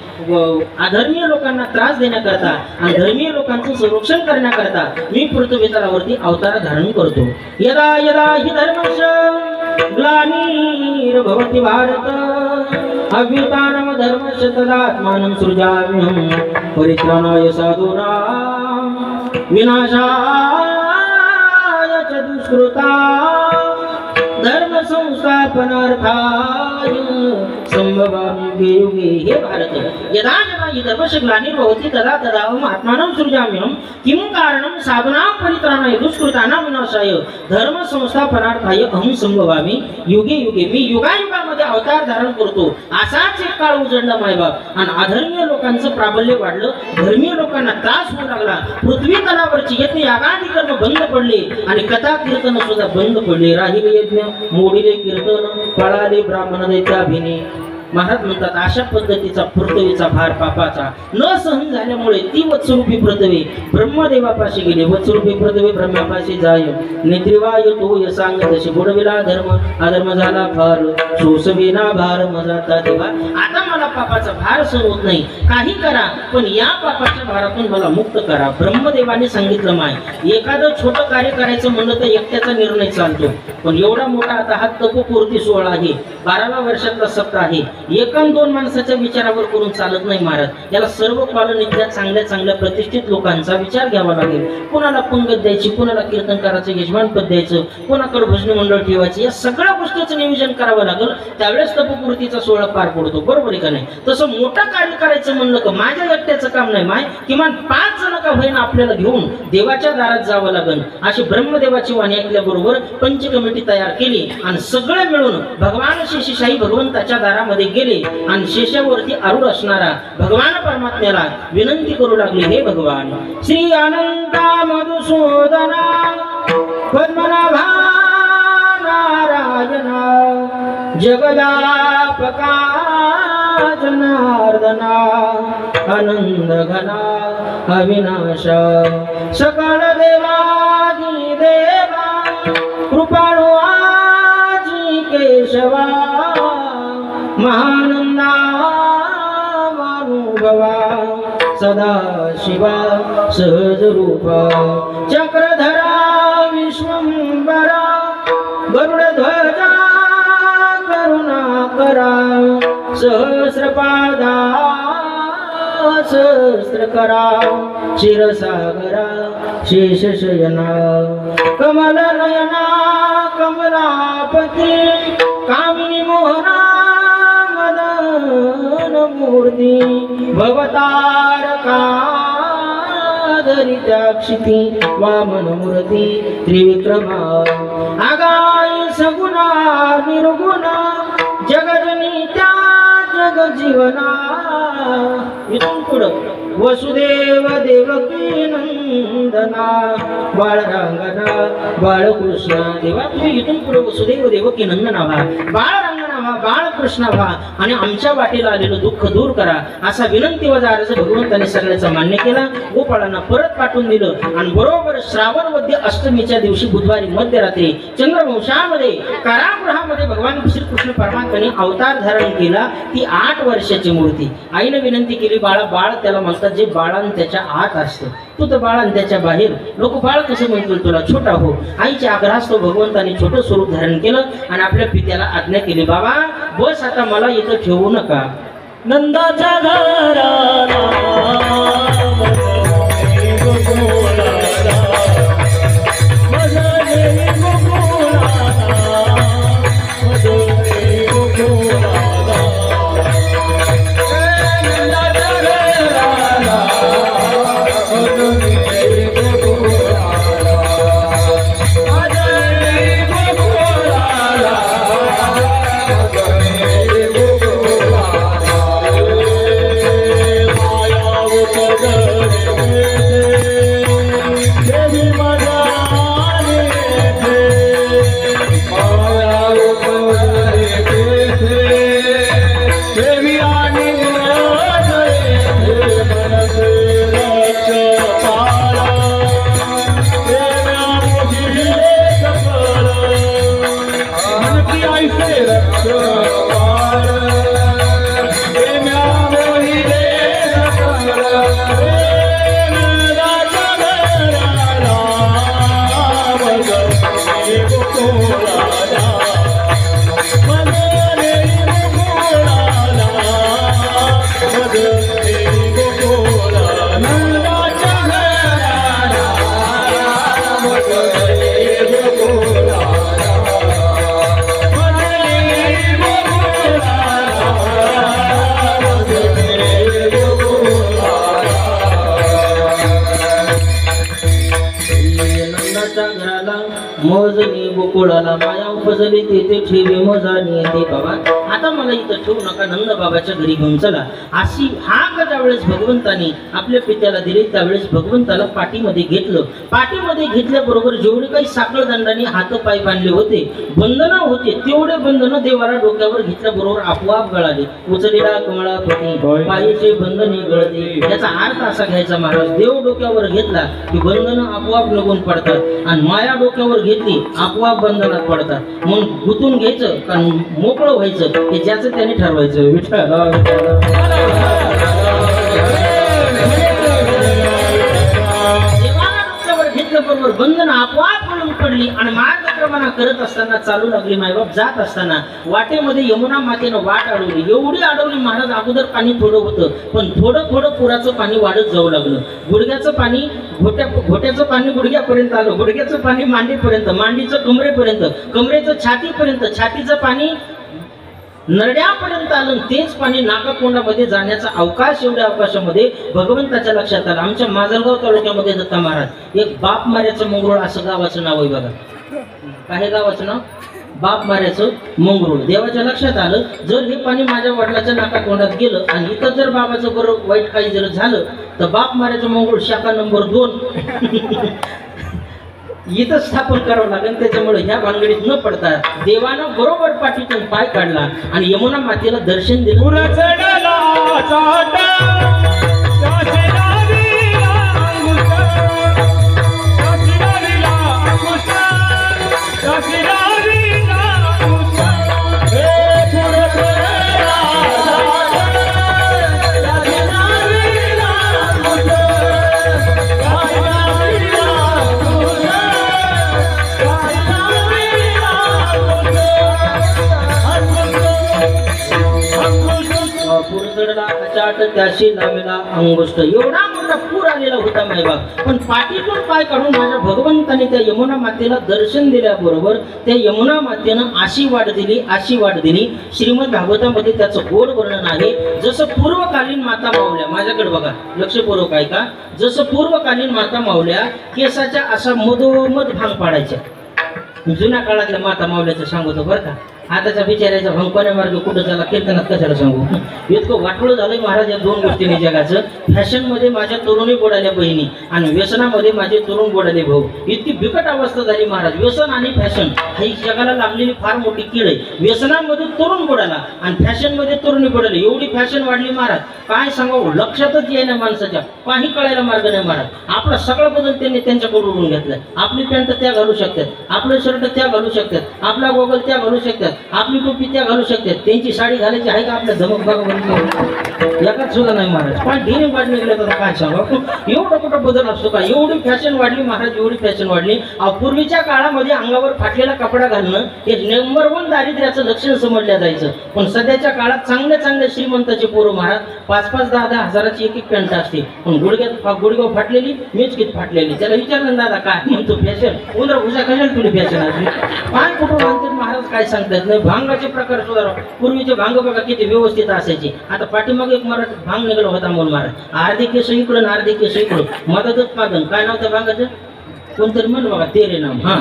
S1: अधर्मीय लोकांना त्रास देण्याकरता आणि धर्मीय लोकांचं संरक्षण करण्याकरता मी पृथ्वी तलावरती अवतार धारण करतो. यदा यदा हि धर्मस्य ग्लानिर्भवति भारत अभ्युत्थानं धर्मस्य तदात्मानं सृजाम्यहं परित्राणाय साधूनां विनाशाय च दुष्कृतां धर्म संस्थापनार्थाय संभवामि युगे. हे भारत, यदा यदा हि धर्मस्य ग्लानिर्भवति तदा तदा अहम् आत्मानं सृजाम्यहं किं कारणं साधूनां परित्राणाय दुष्कृतानां विनाशाय धर्म संस्थापनार्थाय अहं संभवामि युगे युगे. मी युगायुगामध्ये अवतार धारण करतो. असाच एक काळ उजडला मायबाप आणि अधर्मीय लोकांचं प्राबल्य वाढलं, धर्मीय लोकांना त्रास होऊ लागला, पृथ्वी तलावरची यज्ञ यागादी कर्म बंद पडले आणि कथा कीर्तन सुद्धा बंद पडले. राहिले यज्ञ, मोडिले कीर्तन, पळाले ब्राह्मण दैत्याभिने. महाराज म्हणतात अशा पद्धतीचा पृथ्वीचा भार पापाचा न सहन झाल्यामुळे ती वत्सरूपी पृथ्वी ब्रह्मदेवापाशी गेली. वत्सरूपी पृथ्वी ब्रह्मापाशी जाय नेत्रिवाय तो यसांग तसे बुडविला धर्म अधर्म झाला फार सोसविना भार मजाता देवा. आता मला पापाचा भार सहन होत नाही, काही करा पण या पापाच्या भारातून मला मुक्त करा. ब्रह्मदेवाने सांगितलं माय एखादं छोटं कार्य करायचं म्हणलं तर एकट्याचा निर्णय चालतो, पण एवढा मोठा आता हा तपोपूर्ती सोहळा आहे, 12व्या वर्षातला सप्ताह आहे, एकान दोन माणसाच्या विचारावर करून चालत नाही महाराज. याला सर्व पालन इथल्या चांगल्या चांगल्या प्रतिष्ठित लोकांचा विचार घ्यावा लागेल. कोणाला पंगत द्यायची, कोणाला कीर्तन करायचं, यजमानपद द्यायचं, कोणाकडे भजनी मंडळ ठेवायचं, या सगळ्या गोष्टीचं नियोजन करावं लागेल. त्यावेळेस तपोपूर्तीचा सोहळा पार पडतो. बरोबर आहे का नाही. तसं मोठं कार्य करायचं म्हणलं का माझ्या एकट्याचं काम नाही माय, किमान 5 जण का होईना आपल्याला घेऊन देवाच्या दारात जावं लागेल. अशी ब्रह्मदेवाची वाणी ऐकल्याबरोबर पंच कमिटी तयार केली आणि सगळे मिळून भगवान शेषशाही भगवंताच्या दारामध्ये गेले आणि शेषावरती आरूढ असणारा भगवान परमात्म्याला विनंती करू लागले, हे भगवान श्री अनंता मधुसूदना पद्मनाभा नारायणा जगदापका जनार्दना आनंद घना अविनाशा सकळ देवादी देवा कृपाळू आजी केशवा महानंदा मानुभवा सदा शिवा सहज रूपा चक्रधरा विश्वंभरा गरुडध्वजा करुणाकरा सहस्रपादा सहस्रकरा क्षीरसागरा शेषशयना कमलनयना कमलापती कामिनी मोहना मदन मूर्ती भवतारका धरी त्या क्षिती वामन मूर्ती त्रिविक्रमा आगाई सगुणा निर्गुणा जगजनी त्या जग जीवना इथून पुढं वसुदेव देवकी नंदना बाळरांगणा बाळकृष्ण देवा तुम्ही इथून पुढे वसुदेव देवकी नंदना व्हा बाळरांगणा व्हा बाळकृष्ण व्हा आणि आमच्या वाटेला आलेलं दुःख दूर करा असा विनंती वजा अर्ज भगवंताने सगळ्याचा मान्य केला गोपाळांना परत पाठवून दिलं आणि बरोबर श्रावण वद्य अष्टमीच्या दिवशी बुधवारी मध्यरात्री चंद्रवंशामध्ये कारागृहामध्ये भगवान श्रीकृष्ण परमात्म्याने अवतार धारण केला ती 8 वर्षाची मूर्ती आईने विनंती केली बाळा बाळ त्याला म्हणतात जे बाळान त्याच्या आत असतं तू तर बाळान त्याच्या बाहेर लोक बाळ कसं म्हणतील तुला छोटा हो आईच्या आग्रहास्तव भगवंताने छोटं स्वरूप धारण केलं आणि आपल्या पित्याला आज्ञा केली बाबा बस आता मला इथं ठेवू नका नंदाच्या घराला मोजनी गोकुळाला माया उपजली तेथे ठेवी मोजानी येते बाबा आता मला इथं ठेवू नका नंद बाबाच्या घरी घेऊन चला अशी हाक ज्यावेळेस भगवंताने आपल्या पित्याला दिली त्यावेळेस भगवंताला पाठीमध्ये घेतलं पाठीमध्ये घेतल्याबरोबर जेवढे काही साखळदंडाने हात पाय बांधले होते बंधनं होते तेवढे बंधनं देवाला डोक्यावर घेतल्याबरोबर आपोआप गळाले उचलेला कमळापती पायीचे बंधने गळते याचा अर्थ असा घ्यायचा महाराज देव डोक्यावर घेतला की बंधनं आपोआप निघून पडतात आणि माया डोक्यावर घेतली आपोआप बंधनात पडतात म्हणून गुंतून घ्यायचं कारण मोकळं व्हायचं हे ज्याचं त्याने ठरवायचं बरोबर बंधन आपोआप पडून पडली आणि मार्गक्रमणा करत असताना चालू लागली मायबाप जात असताना वाटेमध्ये यमुना मातेनं वाट अडवली एवढी अडवली महाराज अगोदर पाणी थोडं होतं पण थोडं थोडं पुराचं पाणी वाढत जाऊ लागलं गुडघ्याचं पाणी घोट्याचं पाणी गुडघ्यापर्यंत आलं गुडघ्याचं पाणी मांडीपर्यंत मांडीचं कमरेपर्यंत कमरेचं छातीपर्यंत छातीचं पाणी नरड्यापर्यंत आलं तेच पाणी नाकातोंडामध्ये जाण्याचा अवकाश एवढ्या अवकाशामध्ये भगवंताच्या लक्षात आलं आमच्या माजलगाव तालुक्यामध्ये दत्ता महाराज एक बाप माऱ्याचं मंगरूळ असं गावाचं नाव आहे बघा काय गावाचं नाव बाप माऱ्याचं मंगरूळ देवाच्या लक्षात आलं जर हे पाणी माझ्या वडिलाच्या नाकातोंडात गेलं आणि इथं जर बाबाचं बरं वाईट काही जर झालं तर बाप माऱ्याचं मंगरूळ शाखा नंबर 2 इथं स्थापन करावं लागेल त्याच्यामुळे ह्या भानगडीत न पडता देवानं बरोबर पाठीतून पाय काढला आणि यमुना मातेला दर्शन दिलं पूर चढला अचाट त्याशी लावला अंगुष्ट. एवढा मोठा पूर आलेला होता मायबाप. पण पाठीतून पाय काढून माझ्या भगवंताने त्या यमुना मातेला दर्शन दिल्याबरोबर त्या यमुना मातेनं अशी वाट दिली. श्रीमद भागवतामध्ये त्याचं गोड वर्णन आहे. जसं पूर्वकालीन माता माऊल्या, माझ्याकडे बघा लक्षपूर्वक ऐका, जसं पूर्वकालीन माता माऊल्या केसाच्या असा मधोमध भांग पाडायच्या. जुन्या काळातल्या माता माऊल्याचं सांगतो बरं का. आताच्या बिचारायचा भांग कोण्या मार्ग कुठं झाला कीर्तनात कशाला सांगू. इतकं वाटलं झालंय महाराज या दोन गोष्टींनी जगाचं. फॅशन मध्ये माझ्या तरुणी बोडाल्या बहिणी आणि व्यसनामध्ये माझे तरुण बोडाले भाऊ. इतकी बिकट अवस्था झाली महाराज. व्यसन आणि फॅशन ही जगाला लागलेली फार मोठी कीड आहे. व्यसनामध्ये तरुण बोडाला आणि फॅशन मध्ये तरुणी बोडाले. एवढी फॅशन वाढली महाराज काय सांगावं, लक्षातच येईना माणसाच्या. काही कळायला मार्ग नाही महाराज. आपला सगळा बदल त्यांनी त्यांच्याकडून घेतलाय. आपली पॅन्ट त्या घालू शकतात, आपलं शर्ट त्या घालू शकतात, आपला गोगल त्या घालू शकतात, आपली टोपी त्या घालू शकतात. त्यांची साडी घालायची आहे का आपल्या धमक बघा एकाच सुद्धा नाही महाराज. पण ढेरी वाढली गेले तर काय सांगा. एवढा कुठं बदल असतो का. एवढी फॅशन वाढली महाराज, एवढी फॅशन वाढली. पूर्वीच्या काळामध्ये अंगावर फाटलेला कपडा घालणं हे नंबर 1 दारिद्र्याचं लक्षण समजलं जायचं. पण सध्याच्या काळात चांगल्या श्रीमंताचे पोरं महाराज 5-5, 10-10 हजाराची एक पॅन्ट असते. पण गुडघ्याव फाटलेली, मेचकीत फाटलेली. त्याला विचारलं दादा काय म्हणतो फॅशन, उंदरा भुजा कशाला तुला फॅशन असली काय कुठं म्हणतात महाराज काय सांगतात नाही. भांगाचे प्रकार सुधारा. पूर्वीचे भांग बघा किती व्यवस्थित असायचे. आता पाठीमागे एक मराठी भांग निघाला होता म्हणून महाराज. अर्धे केस इकडून अर्धे केस इकडून मदतच पागन. काय नाव त्या भांगाचं कोणतरी म्हणलं बघा तेरे नाम. हा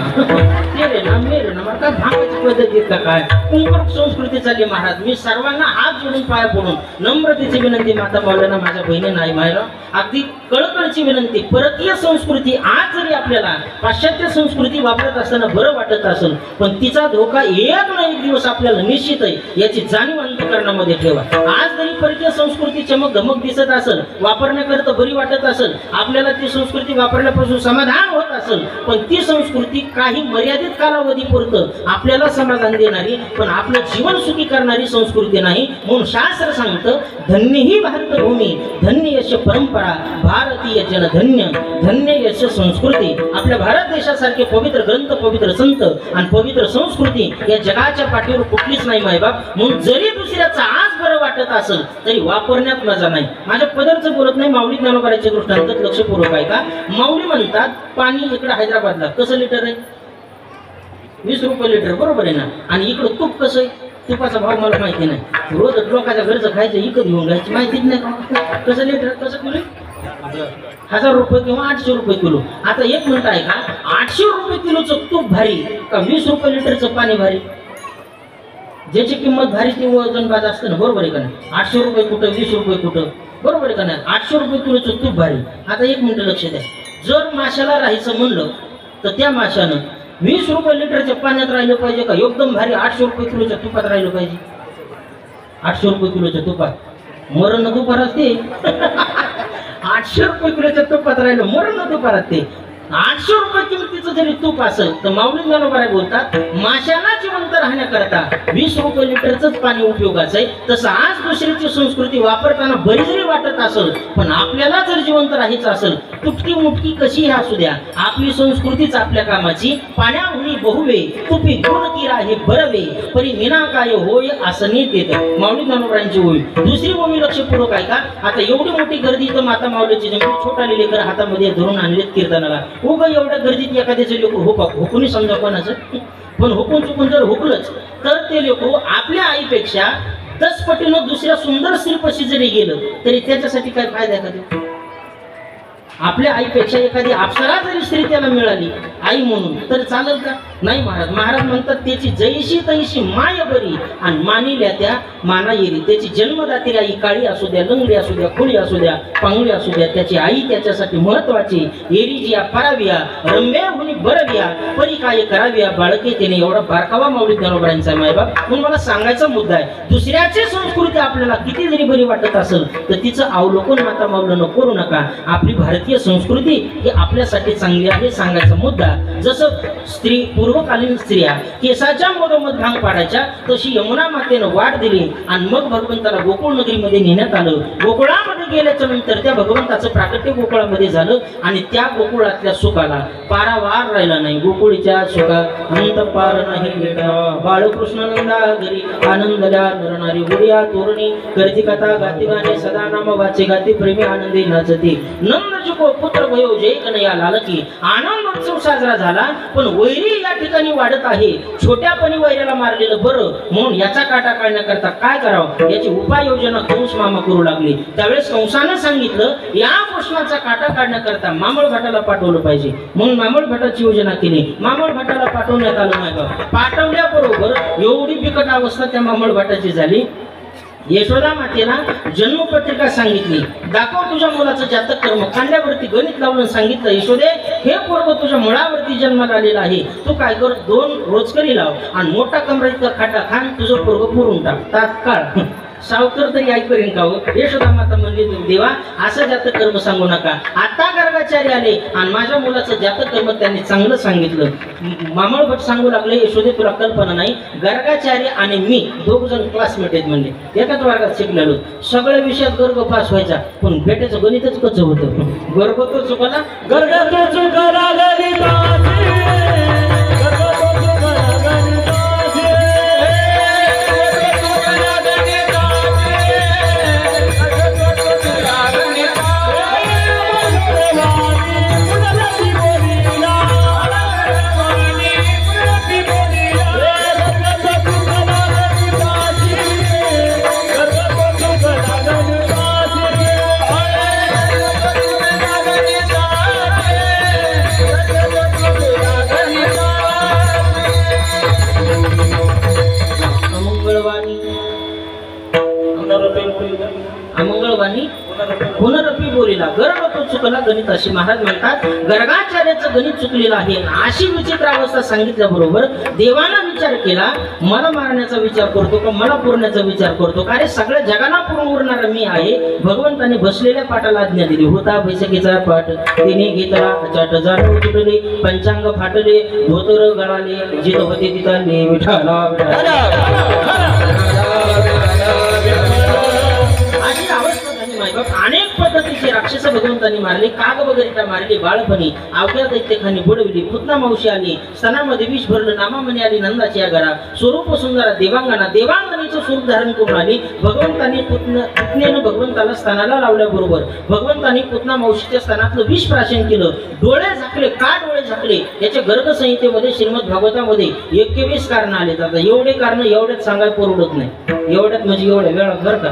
S1: तेरे नाम मेरे नाम. काय भांगाची पद्धत येत का काय. कुंकड संस्कृती चालली महाराज. मी सर्वांना हात जोडून पाया पडून नम्रतेची विनंती माता माऊल्यांना, माझ्या बहिणी नाही मायरा, अगदी कळकळची विनंती. परकीय संस्कृती आज जरी आपल्याला पाश्चात्य संस्कृती वापरत असताना बरं वाटत असेल पण तिचा धोका एक ना एक दिवस आपल्याला निश्चित आहे याची जाणीव अंतःकरणामध्ये ठेवा. आज जरी परकीय संस्कृती चमक धमक दिसत असेल, वापरण्याकरता बरी वाटत असेल, आपल्याला ती संस्कृती वापरण्यापासून समाधान होत असेल, पण ती संस्कृती काही मर्यादित कालावधीपुरतं आपल्याला समाधान देणारी पण आपलं जीवन सुखी करणारी संस्कृती नाही. म्हणून शास्त्र सांगतं धन्य ही भारतभूमी, धन्य यश परंपरा, भारतीय जन धन्य, धन्य यश संस्कृती. आपल्या भारत देशासारखे पवित्र ग्रंथ, पवित्र संत आणि पवित्र संस्कृती या जगाच्या पाठीवर कुठलीच नाही मायबाप. म्हणून जरी दुसऱ्याचं आज बरं वाटत असेल तरी वापरण्यात मजा नाही. माझ्या पदरचं बोलत नाही. माऊली ज्ञानोबाच्या दृष्टांतात लक्षपूर्वक आहे का. माऊली म्हणतात पाणी इकडे हैदराबादला कसं लिटर आहे, 20 रुपये लिटर, बरोबर आहे ना. आणि इकडं तूप कसं आहे, तुपाचा भाव मला माहिती नाही. रोज लोकांच्या घरचं खायचं इकत घेऊन घ्यायची माहितीच नाही. कसं लिटर, कसं किलो, 1000 रुपये किंवा 800 रुपये किलो. आता एक मिनिट आहे का, 800 रुपये किलोचं तूप भारी का 20 रुपये लिटरचं पाणी भारी. ज्याची किंमत भारी ती वजन बाद असतं ना, बरोबर आहे का नाही. 800 रुपये कुठं, 20 रुपये कुठं, बरोबर आहे का नाही. 800 रुपये किलोचं तूप भारी. आता एक मिनिट लक्ष द्या. जर माशाला राहायचं म्हणलं तर त्या माशानं 20 रुपये लिटरच्या पाण्यात राहिलं पाहिजे का एकदम भारी 800 रुपये किलोच्या तुपात राहिलं पाहिजे. 800 रुपये किलोच्या तुपात मरण दुपार असते. 800 रुपये किलोच्या तुपात राहिलं मरण दुपार असते. 800 रुपये किमतीचं जरी तूप असेल तर माऊली ज्ञानोबा बोलतात माशाला जिवंत राहण्याकरता 20 रुपये लिटरचंच पाणी उपयोगाचं आहे. तसं आज दुसरीची संस्कृती वापरताना बरी जरी वाटत असेल पण आपल्याला जर जिवंत राहायचं असेल, तुटकी मुटकी कशी असू द्या, आपली संस्कृतीच आपल्या कामाची. पाण्याहुनी बहुवे तुपी गुण किरा हे बरवे परी मीना काय होय असं नीत येतं. माऊली ज्ञानोबांची होईल. दुसरी ओवी लक्षपूर्वक आहे का. आता एवढी मोठी गर्दी इथं माता माऊलीची जमीन छोटा लेकर हातामध्ये धरून आणलेत कीर्तनाला. उगा एवढ्या गर्दीत एखाद्याचे लोक हुकून समजा कोणाचं, पण हुकून चुकून जर हुकलंच तर ते लोक आपल्या आईपेक्षा 10 पटीनं दुसऱ्या सुंदर स्त्रीपाशी जरी गेलं तरी त्याच्यासाठी काय फायदा आहे का. आपल्या आईपेक्षा एखादी अप्सरा जरी स्त्री त्याला मिळाली आई म्हणून तर चालेल का. नाही महाराज. महाराज म्हणतात त्याची जैशी तैशी माय बरी आणि मानिल्या त्या माना येरी. त्याची जन्मदात्री आई काळी असू द्या, लंगडी असू द्या, खोडी असू द्या, पांगडी असू द्या, त्याची आई त्याच्यासाठी महत्वाची. एरी जिया फराविया रम्या हुनी बरविया परी काय कराविया बाळके त्याने. एवढा बारकावा माऊली ज्ञानोबांचा मायबाप. म्हणून मला सांगायचा मुद्दा आहे दुसऱ्याची संस्कृती आपल्याला किती जरी बरी वाटत असेल तर तिचं अवलोकन माता माऊलीनं करू नका. आपली भारतीय संस्कृती ही आपल्यासाठी चांगली आहे सांगायचा मुद्दा. जसं स्त्री पूर्वकालीन स्त्रिया केसाच्या मधोमध भांग पाडायच्या तशी यमुना मातेनं वाट दिली आणि मग भगवंताला गोकुळ नगरीमध्ये नेण्यात आलं. गोकुळामध्ये गेल्याच्या नंतर त्या भगवंताचं प्राकट्य गोकुळामध्ये झालं आणि त्या गोकुळातल्या सुखाला पारावार राहिला नाही. गोकुळीच्या सुखा अंत पार नाही बेटा. बाळकृष्णानंदा घरी आनंदल्या नरणारी गुडिया तोरणी करती कथा गाती गाणे सदा नाम वाचे गाती प्रेमी आनंदी नाचती. नंदजी को पुत्र भयो जय कन्हैया लालकी. आनंद उत्सव साजरा झाला. पण वैरी या ठिकाणी वाढत आहे. छोट्यापणी वैऱ्याला मारलेलं बरं म्हणून याचा काटा काढण्याकरता काय करावं याची उपाययोजना कंस मामा करू लागली. त्यावेळेस कंसाने सांगितलं या प्रश्नाचा काटा काढण्याकरता मामळ भटाला पाठवलं पाहिजे. म्हणून मामळ भटाची योजना केली. मामळ भटाला पाठवण्यात आलं नाही. पाठवल्याबरोबर एवढी बिकट अवस्था त्या मामळ भटाची झाली. यशोदा मातेला जन्मपत्रिका सांगितली. दाखव तुझ्या मुलाचं जातक कर्म. खांद्यावरती गणित लावून सांगितलं यशोदे हे पोरग तुझ्या मुळावरती जन्माला आलेला आहे. तू काय कर 2 रोजकरी लाव आणि मोठा कमरेचा खाटा खान तुझं पोरग पुरून टाक तात्काळ. सावकर तरी ऐकरीन का हो. यशोदा माता म्हणली देवा असं जातक कर्म सांगू नका. आता गर्गाचार्य आले आणि माझ्या मुलाचं जातक कर्म त्यांनी चांगलं सांगितलं. मामळ भट सांगू लागले यशोदे तुला कल्पना नाही गर्गाचार्य आणि मी 2 जण क्लासमेट आहेत म्हणले. एकाच वर्गात शिकलेलो. सगळ्या विषयात गर्ग पास व्हायचा पण भेटायचं गणितच कच होतं. गर्ग तो चुकाला गर्ग तो चुकाला अमंगळवाणी पुनरपी बोलीला. गर्ग तो चुकला गणित अशी महाराज म्हणतात. गर्गाचार्याचं गणित चुकलेलं आहे. अशी विचित्र अवस्था सांगितल्याबरोबर देवाना विचार केला मला मारण्याचा विचार करतो का मला पुरण्याचा विचार करतो का रे. सगळ्या जगाला पुरून उरणारा मी आहे. भगवंताने बसलेल्या पाटाला आज्ञा दिली. होता बैसकीचा पाठ तिने घेतला चाट जाणव तुटले पंचांग फाटले धोतर गळाले जिथं होते तिथं विठाला. अनेक पद्धतीचे राक्षस भगवंतांनी मारले. काग वगैरे मारले. बाळपणी अवघ्या दैत्यखानी बुडविली. पुतना मावशी आली. स्तनामध्ये विष भरलं. नामामणी आली नंदाची या घरा. स्वरूप सुंदरा देवांगना देवांगणीचं स्वरूप धारण करून आली. भगवंतांनी पुतनेनं भगवंताला स्तनाला लावल्याबरोबर भगवंतांनी पुतना मावशीच्या स्तनातलं विष प्राशन केलं. डोळे झाकले. का डोळे झाकले याच्या गर्ग संहितेमध्ये श्रीमद भागवतामध्ये 21 कारण आले. आता एवढे कारण एवढ्यात सांगायला परवडत नाही. एवढ्यात म्हणजे एवढ्या वेळात बरं का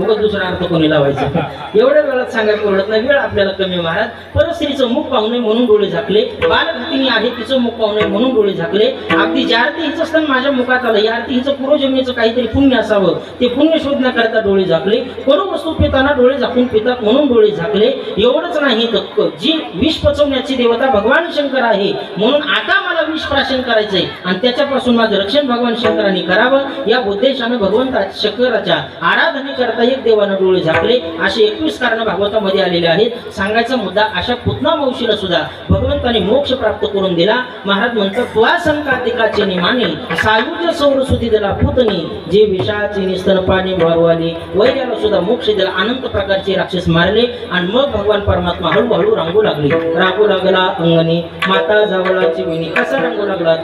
S1: उगाच दुसरा अर्थ कोणी लावायचा. एवढ्या वेळात सांगायला परवडत नाही. वेळ आपल्याला कमी महाराज. परस्त्रीचं मुख पाहू नये म्हणून डोळे झाकले. बालभक्तिनी आहे तिचं मुख पाहू नये म्हणून डोळे झाकले. अगदी ज्या अर्थी हिचं असताना माझ्या मुखात आलं या अर्थी हिचं पूर्वजन्मीचं काहीतरी पुण्य असावं ते पुण्य शोधण्याकरता डोळे झाकले. करू वस्तू पिताना डोळे झाकून पितात म्हणून डोळे झाकले. एवढंच नाही तर जी विष पचवण्याची देवता भगवान शंकर आहे म्हणून आता मला विष प्राशन करायचंय आणि त्याच्यापासून माझं रक्षण भगवान शंकरांनी करावं या उद्देशानं भगवंता शंकराच्या आराधनेकरता एक देवानं डोळे झाकले. असे 21 कारण भागवतामध्ये आलेले आहेत. सांगायचा मुद्दा अशा पुतना मावशीला सुद्धा भगवंताने मोक्ष प्राप्त करून दिला. महाराज म्हणतात तुला संकातिकाचे निमाने सायुज्य सौरसुती दिला पुतनी जे विषाचे निस्तन पाणी मारवाले. वैर्याला सुद्धा मोक्ष दिला. अनंत प्रकारचे राक्षस मारले आणि मग भगवान परमात्मा हळूहळू रांगू लागले. रांगू लागला अंगणी माता जावळाची विणी. कसा रांगू लागला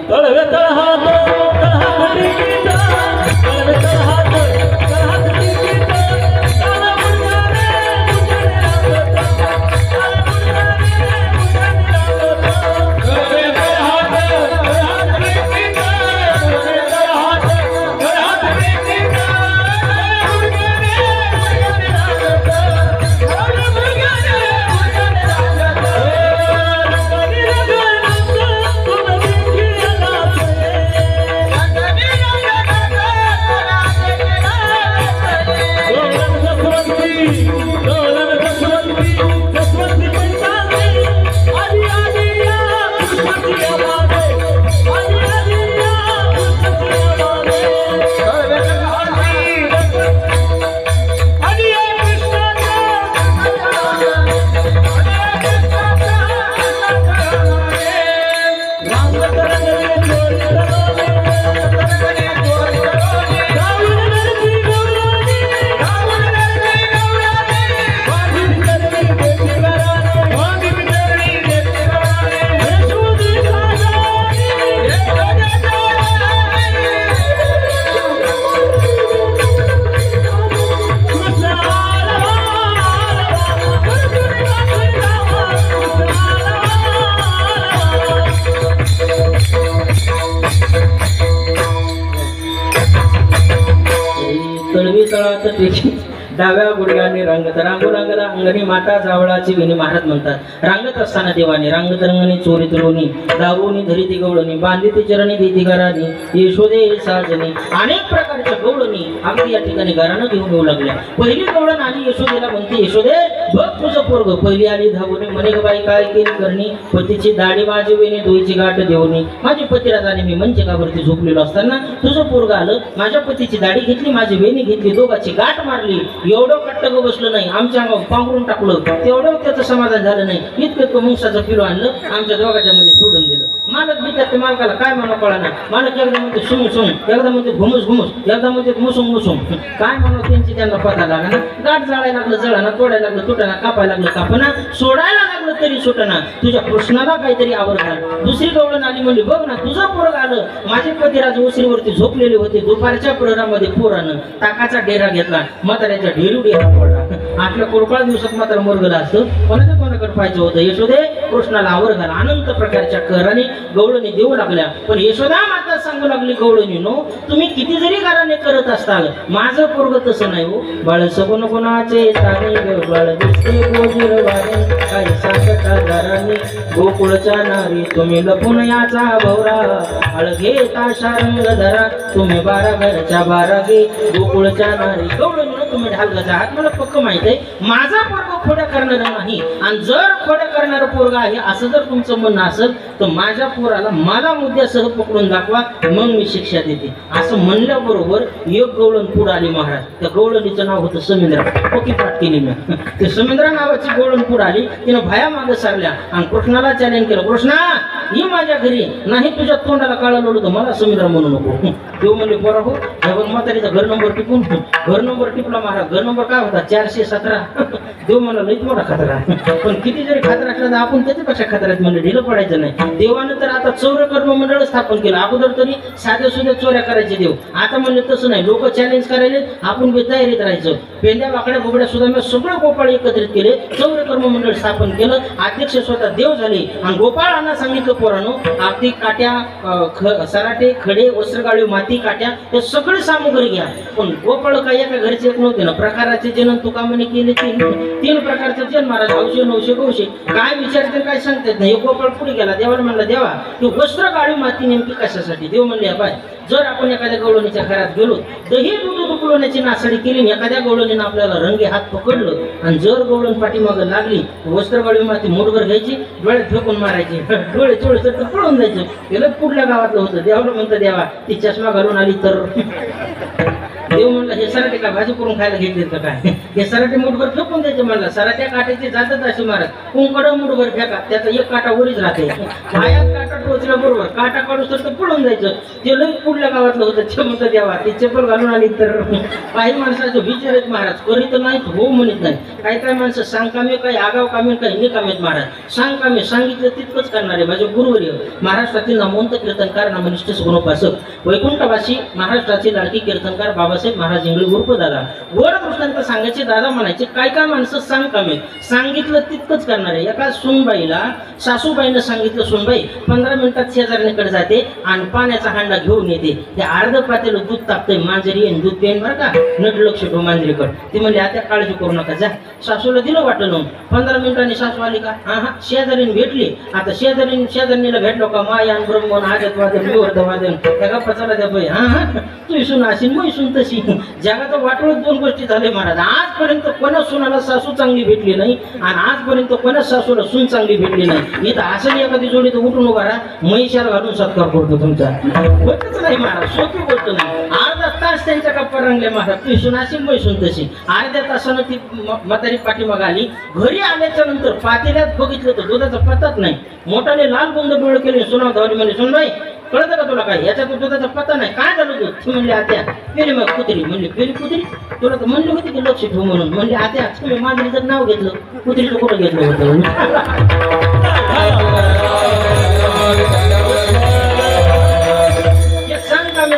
S1: टेकी डाव्या गुडघ्याने रांगत रांगू लागला अंगणी माता जावळाची विणी महाराज म्हणतात. रांगत असताना देवाने रांगत रंगणी चोरीत लोणी दावोनी धरीती गवळणी बांधिती चरणी देती घरानी यशोदे साजनी अनेक प्रकारच्या गवळणी अगदी या ठिकाणी घरानं घेऊन येऊ लागल्या. पहिली गवळण आली यशोदेला म्हणते यशोदे बघ तुझं पोरग. पहिली आली धावून म्हणे बाई काय केली करणी पतीची दाढी वाजविणे दोईची गाठ देऊनी माझी पतीराज आणि मी मंचकावरती झोपलेलो असताना तुझं पोरग आलं माझ्या पतीची दाढी घेतली माझी वेणी घेतली दोघाची गाठ मारली. एवढं कट्टग बसलं नाही आमच्या अंगावर पांघरून टाकलं तेवढं त्याचं समाधान झालं नाही. इतकं मुंगसाचं पिलो आणलं आमच्या दोघाच्या मध्ये सोडून दिलं. मालक बिचार ते मालकाला काय म्हणा कळा ना. मालक एकदा म्हणते सुम सुम एकदा म्हणते घुमस घुमस एकदा म्हणते मुसुम मुसुम काय म्हणून त्यांची त्यांना पता लागा ना. गाठ जाळायला लागलं जळाना तोडायला लागलं तुटाना कापायला लागलं कापना सोडायला लागलं तरी सुटना. तुझ्या कृष्णाला काहीतरी आवड घाल. दुसरी गवळण आली म्हणली बघ ना तुझं पोरग आलं माझे पतीराज उशीरवरती झोपलेले होते दुपारच्या प्रहरामध्ये पोरानं ताकाचा डेरा घेतला म्हाताऱ्याच्या ढेरुडी पडला. आपल्या कोरपळा दिवसात मात्र मोरगला असतं कोणाकडे पाहिजे होतं. यशोदे कृष्णाला आवर घाला. अनंत प्रकारच्या कराने गवळणी देऊ लागल्या. पण यशोदा माता सांगू लागली गवळणी नो तुम्ही किती जरी घराने करत असताल माझं पोरग तसं नाही हो. बाळ सगुण कोणाचे ताने बाळ दिसते गोजीर वारे काही सांगता घराने गोकुळच्या नारी तुम्ही लपून याचा भवरा हळ घेता शारंग धरा तुम्ही 12 घरच्या 12 गे गोकुळच्या नारी. गवळणी तुम्ही ढाल गजा आहात मला पक्क माहित आहे माझा पोरग खोड्या करणारा नाही. आणि जर खोड्या करणारा पोरग आहे असं जर तुमचं म्हणणं असेल तर माझ्या पोराला मला मुद्द्यासह पकडून दाखवा मग मी शिक्षा देते. असं म्हणल्याबरोबर एक गवळण पुढे आली महाराज. त्या गवळणीचं नाव होतं समिंद्रा. पक्की पाठ केली मी. ते समिंद्रा नावाची गवळण पुढे आली. तिनं भाया मागे सारल्या आणि कृष्णाला चॅलेंज केलं कृष्णा ये माझ्या घरी नाही तुझ्या तोंडाला काळा लोळू तर मला समिंद्रा म्हणू नको. देव म्हणले बरं हो म्हातारीचा घर नंबर टिपून घर नंबर टिपला महाराज. घर नंबर काय होता 417. देव म्हणला लईच मोठा खतरा. पण किती जरी खतरा असला तर आपण त्याच्यापेक्षा खतऱ्यात म्हणलं ढिलं पडायचं नाही. देवानं तर आता चौर कर्म मंडळ स्थापन केलं. अगोदर तरी साध्या सुद्धा चोऱ्या करायचे देव. आता म्हणले तसं नाही लोक चॅलेंज करायले आपण बी तयारीत राहायचं. पेंड्या वाकड्या बोबड्या सुद्धा मी सगळं गोपाळ एकत्रित केले चौर कर्म मंडळ स्थापन केलं. अध्यक्ष स्वतः देव झाले आणि गोपाळांना सांगितलं पोरांनो आर्थिक काट्या सराटे खडे वस्त्रगाळी माती काट्या हे सगळे सामुग्री घ्या. पण गोपाळ काही एका घरचे एक नव्हते ना. प्रकाराचे जनन तुका म्हणे केले तीन प्रकारचे जन महाराज 900 900 900 काय विचारते काय सांगतात नाही. गोपाळ पुढे गेला देवाला म्हणला देवा तू वस्त्र गाळी माती नेमकी कशासाठी. देव म्हणले बाय जर आपण एखाद्या गवळणीच्या घरात गेलो दही दूध उकळवण्याची नासाडी केली एखाद्या गवळणीनं आपल्याला रंगे हात पकडलं आणि जर गवळण पाठीमागं लागली वस्त्र गाळी माती मोठभर घ्यायची डोळ्यात फेकून मारायची डोळे चोळे तर पळून जायचं. गेलं पुढल्या गावातलं होतं. देवाला म्हणतं देवा ती चष्मा घालून आली तर. देव म्हणला हे सराटे का भाजी करून खायला घेतले तर काय हे सराटे मुठभर फेकून द्यायचे म्हणला. सराट्या काट्याचे जातात असे महाराज कुंकड मुठभर फेका त्याचा एक काटा वरीच राहते. पायात काटा टोचल्या बरोबर काटा काढूस तर पळून जायचं. ते लई पुढल्या गावातलं होतं. ते म्हणतं देवा ती चप्पल घालून आली तर. काही माणसाचं विचार आहेत महाराज करीत नाहीत हो म्हणत नाही. काही काही माणसं सांगकामे काही आगाव कामे काही निकामेत महाराज. सांगकामे सांगितलं तितकंच करणारे माझे गुरुवर्य महाराष्ट्रातील नामवंत कीर्तनकार नामनिष्ठ गुणोपासक वैकुंठवासी महाराष्ट्राचे लाडकी कीर्तनकार बाबासाहेब महाराज इंगळे उर्फ दादा. गोड कृष्णांत सांगायचे दादा म्हणायचे काय काय माणसं सांगकामे सांगितलं तितकंच करणारे. एका सुनबाईला सासूबाईनं सांगितलं सुनबाई 15 मिनिटात शेजारणीकडे जाते आणि पाण्याचा हांडा घेऊन येते. ते अर्ध पातेलं दूध तापतंय मांजरी येईन दूध पेन बरं का नट लक्ष ठेव मांजरीकड. ती म्हणली आता काळजी करू नका जा. सासूला दिलं वाटलं 15 मिनिटांनी सासू आली का हा हा शेजारीने भेटली. आता शेजारणीला भेटलो का मायान ब्रह्मन आगत वादन विवर्ध वादन त्या गप्पा चाला द्या बाई हा हा तू सुन असेल मग सुन तशी. जगाचं वाटवत 2 गोष्टी झाले महाराज. आजपर्यंत कोणा सुनाला सासू चांगली भेटली नाही आणि आजपर्यंत कोणा सासूला सून चांगली भेटली नाही. इथं असं एखादी जोडी तर उठून उभा राहा म्हैशाला घालून सत्कार करतो तुमचा. होतच नाही महाराज सोपी गोष्ट नाही. अर्धा तास त्यांच्या गप्पा रंगल्या महाराज तू सुन असेल मग सुन तशी. अर्ध्या तासानं ती म्हातारी पाठीमाग आली. घरी आल्याच्या नंतर पातेल्यात बघितलं तर दुधाचा पत्ताच नाही. मोठाने लाल गोंद डोळे केले सुनाव धावली म्हणजे सुनबाई कळतं का तुला काय याच्यात दुधाचा पत्ता नाही काय झालं तू. ती म्हणली आत्या पेली मग कुत्री म्हणली पेली कुत्री तुला तर म्हणली होती की लक्ष ठेवू म्हणून. म्हणली आत्या तुम्ही मांजरीचं नाव घेतलं कुत्रीचं कुठं घेतलं होतं.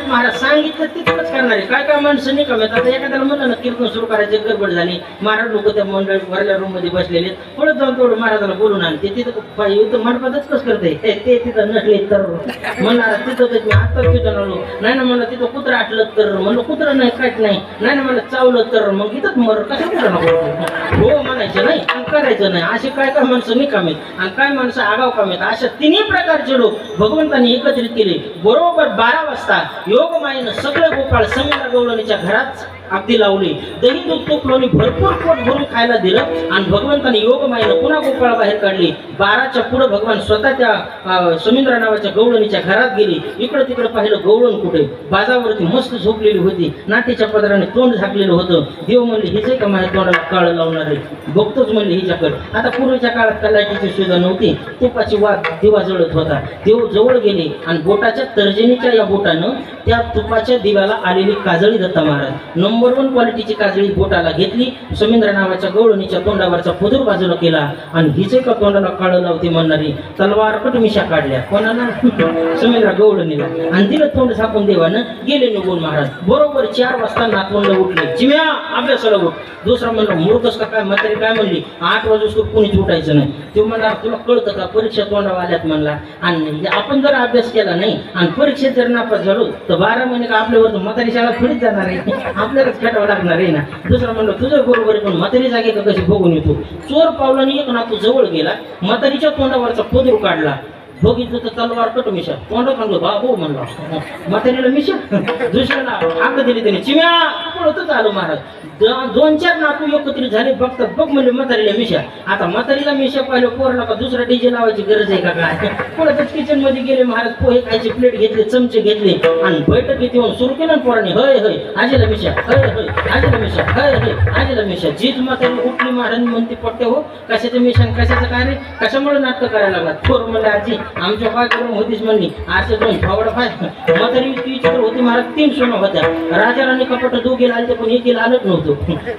S1: महाराज सांगितलं तितकंच करणारे काय काय माणसं नाही कमत. आता एखाद्याला म्हणलं ना कीर्तन सुरू करायची गडबड झाली, महाराज लोक त्या मंडळ वरल्या रूम मध्ये बसलेले, पुढे जाऊन तेवढं महाराजाला बोलून आणते. तिथं मंडपातच कसं करते ते तिथं नसले तर म्हणणार तिथं मी आता तिथं आलो नाही ना, मला तिथं कुत्रं आटलं तर म्हणलं कुत्रं नाही काहीच नाही ना, मला चावलं तर मग इथंच मर कसं कुठं नको हो म्हणायचं नाही आणि करायचं नाही. असे काय काय माणसं निकामेत आणि काय माणसं आगाव कामेत. अशा तिन्ही प्रकारचे लोक भगवंतांनी एकत्रित केले. बरोबर 12 वाजता योगमायेनं सगळे गोपाळ समीरा गवळणीच्या घरात अगदी लावले. दही दूध तूप लोणी भरपूर पोट भरून खायला दिलं आणि भगवंतांनी योगमायेनं पुन्हा गोपाळ बाहेर काढली. 12च्या पुढे भगवान स्वतः त्या समीरा नावाच्या गवळणीच्या घरात गेली. इकडं तिकडं पाहिलं गवळण कुठे बाजावरती मस्त झोपलेली होती, नाटीच्या पदराने तोंड झाकलेलं होतं. देव म्हणले हिचे का माझ्या तोंडाला काळ लावणार आहे, बघतोच म्हणले हिच्याकडे. आता पूर्वीच्या काळात कलाटीची सुविधा नव्हती, तुपाची वाद दिवा जळत होता. देव जवळ गेले आणि बोटाच्या तर्जनीच्या या बोटानं त्या तुपाच्या दिव्याला आलेली काजळी दत्ता महाराज नंबर 1 क्वालिटीची काजळी बोटाला घेतली. समींद्र नावाच्या गवळणीच्या तोंडावरचा पदर बाजूला केला आणि हिचे का तोंडाला काळं लावते म्हणणारी तलवार कटमिशा काढल्या कोणाला समींद्र गवळणीला आणि तिला तोंड झाकून देवानं गेले निघून महाराज. बरोबर 4 वाजता नातवंड उठले. चिम्या अभ्यासाला उठ. दुसरा म्हणला मूर्खस का काय म्हातारी काय म्हणली 8 वाजता कोणीच उठायचं नाही. तो म्हणला तुला कळतं का परीक्षा तोंडावर आल्यात म्हणला. आणि आपण जर अभ्यास केला नाही आणि परीक्षेत जर नापास झालो तर 12 महिने का आपल्यावर म्हातारी शाळा थोडीच जाणार आहे, आपल्यालाच खेटावं लागणार आहे ना. दुसरा म्हणलं तुझं बरोबर आहे पण म्हातारी जागे का कशी बघून येतो. चोर पावलाने एक नातू जवळ गेला, म्हातारीच्या तोंडावरचा पदर काढला, बघितलं तर तलवार कट मिशा. तोंडात म्हणलं बाबू म्हणला म्हातारीला मिशा. दुसऱ्याला हाक दिली त्याने. चिम्या पळतच आलो महाराज. 2-4 नातू एकत्रित झाले, बघतात बघ म्हणले म्हातारीला मिशा. आता म्हातारीला मिशा पाहिलं पोरला का दुसरा डीजे लावायची गरज आहे का काय. पळतच किचन मध्ये गेले महाराज. पोहे खायचे प्लेट घेतले, चमचे घेतले आणि बैठकीत येऊन सुरू केलं पोरांनी हय हय आजीला मिशा, हय हय आजीला मिशा, हय हय आजीला मिशा. जीत म्हातारी उठली महाराज म्हणते पट्टे हो कशाचं मिशन कशाचं काय रे, कशामुळे नाटकं करायला लागला. पोर म्हणले आजी आमच्या काय करून होतीच म्हणली. असे 2 फावडा फाय म्हातारी इतकी होती महाराज. 3 सोनं होत्या. राजाराणी कपट दोघे आले पण एकीला आलंच नव्हतं.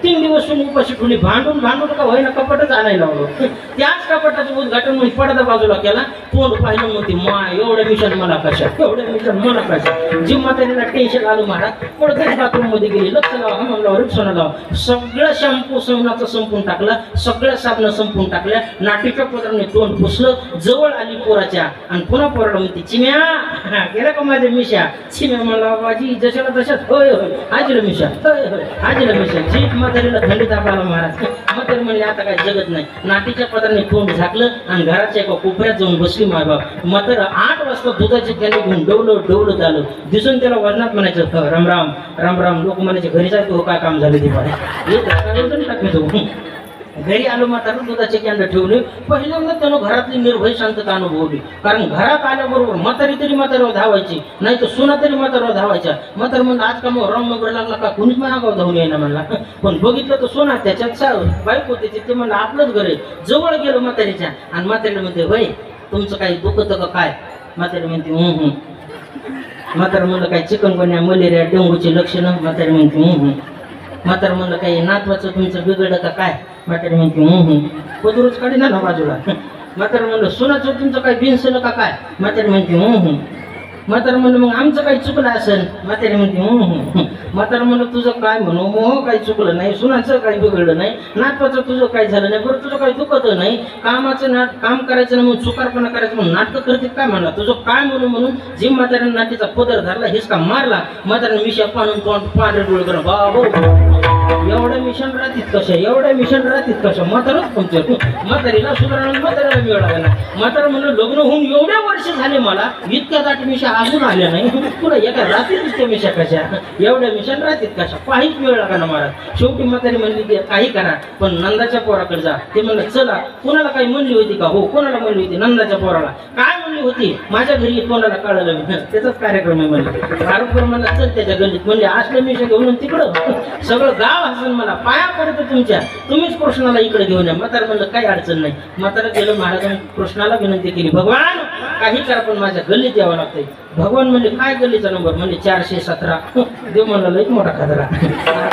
S1: 3 दिवस सोन उपाशी ठेवली. भांडून का होईना कपटच आणायला लावलं. त्याच कपटाचं उद्घाटन म्हणजे पडदा बाजूला केला. तोंड पाहिलं नव्हती माय एवढ्या मिशन मला कशा, एवढ्या मिशन मला कशा. जी म्हातारीला टेन्शन आलं महाराज. पडदा बाथरूम मध्ये गेली. लक्ष लावा म्हणून लावा रिक्षाला लावा. सगळं शॅम्पू सवनाचं संपून टाकला, सगळ्या साबण संपून टाकल्या. नाटीच्या पत्राने तोंड पुसलं. जवळ आली पोराच्या आणि पुन्हा पोराला म्हणते चिम्या गेला का माझ्या मिशा. चिम्या मला बाजी जशाला तशाच होय होय आजीला मिशा, होय होय आजीला मिशा. जीत म्हातारीला थंडी तापाला महाराज. म्हातारी म्हणले आता काय जगत नाही. नाटीच्या पत्राने तोंड झाकलं आणि घराच्या एका कोपऱ्यात जाऊन बसली मायबाप. म्हातारा 8 वाजता दुधाचे कॅनी घेऊन डवलं झालं. दिसून त्याला वजनात म्हणायचं राम राम राम राम. लोक म्हणायचे घरी जायचं हो काय काम झालं ते टाकतो. घरी आलो म्हातारा दुधाचे कॅन्ड ठेवले. पहिल्यांदा त्यानं घरातली निर्भय शांतता अनुभवली. कारण घरात आल्याबरोबर म्हातारी तरी म्हाताऱ्यावर धावायची, नाही तर सुना तरी म्हाताऱ्यावर धावायच्या. म्हातारा म्हणलं आज का मग रामनगर लागला का कुणीच माझ्या गाव धावून येईना म्हणला. पण बघितलं तर सोना त्याच्यात बायको त्याची. ते म्हणलं आपलंच घर आहे. जवळ गेलो म्हातारीच्या आणि म्हातारीला म्हणते होय तुमचं काही दुखतं का काय. म्हातारी म्हणते म्हातारा म्हणलं काही चिकनगुन्या मलेरिया डेंगूची लक्षणं. म्हातारी म्हणते म्हातारा म्हणलं काही नातवाचं तुमचं बिघडलं का काय. म्हातारी म्हणते पदरूच काढी ना बाजूला. म्हातारा म्हणलं सोनाचं तुमचं काही बिनसलं का काय. म्हातारी म्हणते म्हातारा म्हणलं मग आमचं काही चुकलं असेल. म्हातारी म्हणते म्हातारा म्हणलं तुझं काय म्हणू मोह काही चुकलं नाही, सुनाचं काही बिघडलं नाही, नाटकाचं तुझं काही झालं नाही, बरं तुझं काही दुखत नाही, कामाचं काम करायचं नाही म्हणून चुकारपणा करायचं म्हणून नाटकं करते काय म्हणला, तुझं काय म्हणून जी म्हाताऱ्यानं नाटीचा पदर धरला हिसका मारला. म्हाताऱ्यानं मिशा पाणून तोंड पांढरे डोळे करा बाबू एवढ्या मिशन राहतीत कशा, एवढ्या मिशन राहतीत कशा. म्हातारच तुमच्या म्हातारीला सुधारणा म्हाताऱ्याला वेळ लागला. म्हातारा म्हणलं लग्न होऊन एवढ्या वर्ष झाले मला इतक्या दाट मिशा अजून आल्या नाही, तुला एका रात्रीच त्या मिशा कशा, एवढ्या मिशन राहतीत कशा. काहीच वेळ लागा ना महाराज. शेवटी म्हातारी म्हणली की काही करा पण नंदाच्या पोराकडे जा. ते म्हणलं चला. कोणाला काही म्हणली होती का. हो कोणाला म्हणली होती नंदाच्या पोराला. काय म्हणली होती माझ्या घरी तोंडाला कळलं त्याचाच कार्यक्रम आहे म्हणलं. बरोबर म्हणला चल त्याच्या गल्लीत. म्हणजे असलं मिशा घेऊन तिकडं सगळं गाव हसून मला पाया पडतं तुमच्या, तुम्हीच कृष्णाला इकडे घेऊन या. म्हातारा म्हणलं काही अडचण नाही. म्हातारा गेलं महाराजांनी कृष्णाला विनंती केली भगवान काही करा पण माझ्या गल्लीत यावं लागतंय. भगवान म्हणले काय गल्लीचा नंबर. म्हणजे 417. देव म्हणला लईच मोठा खादरा.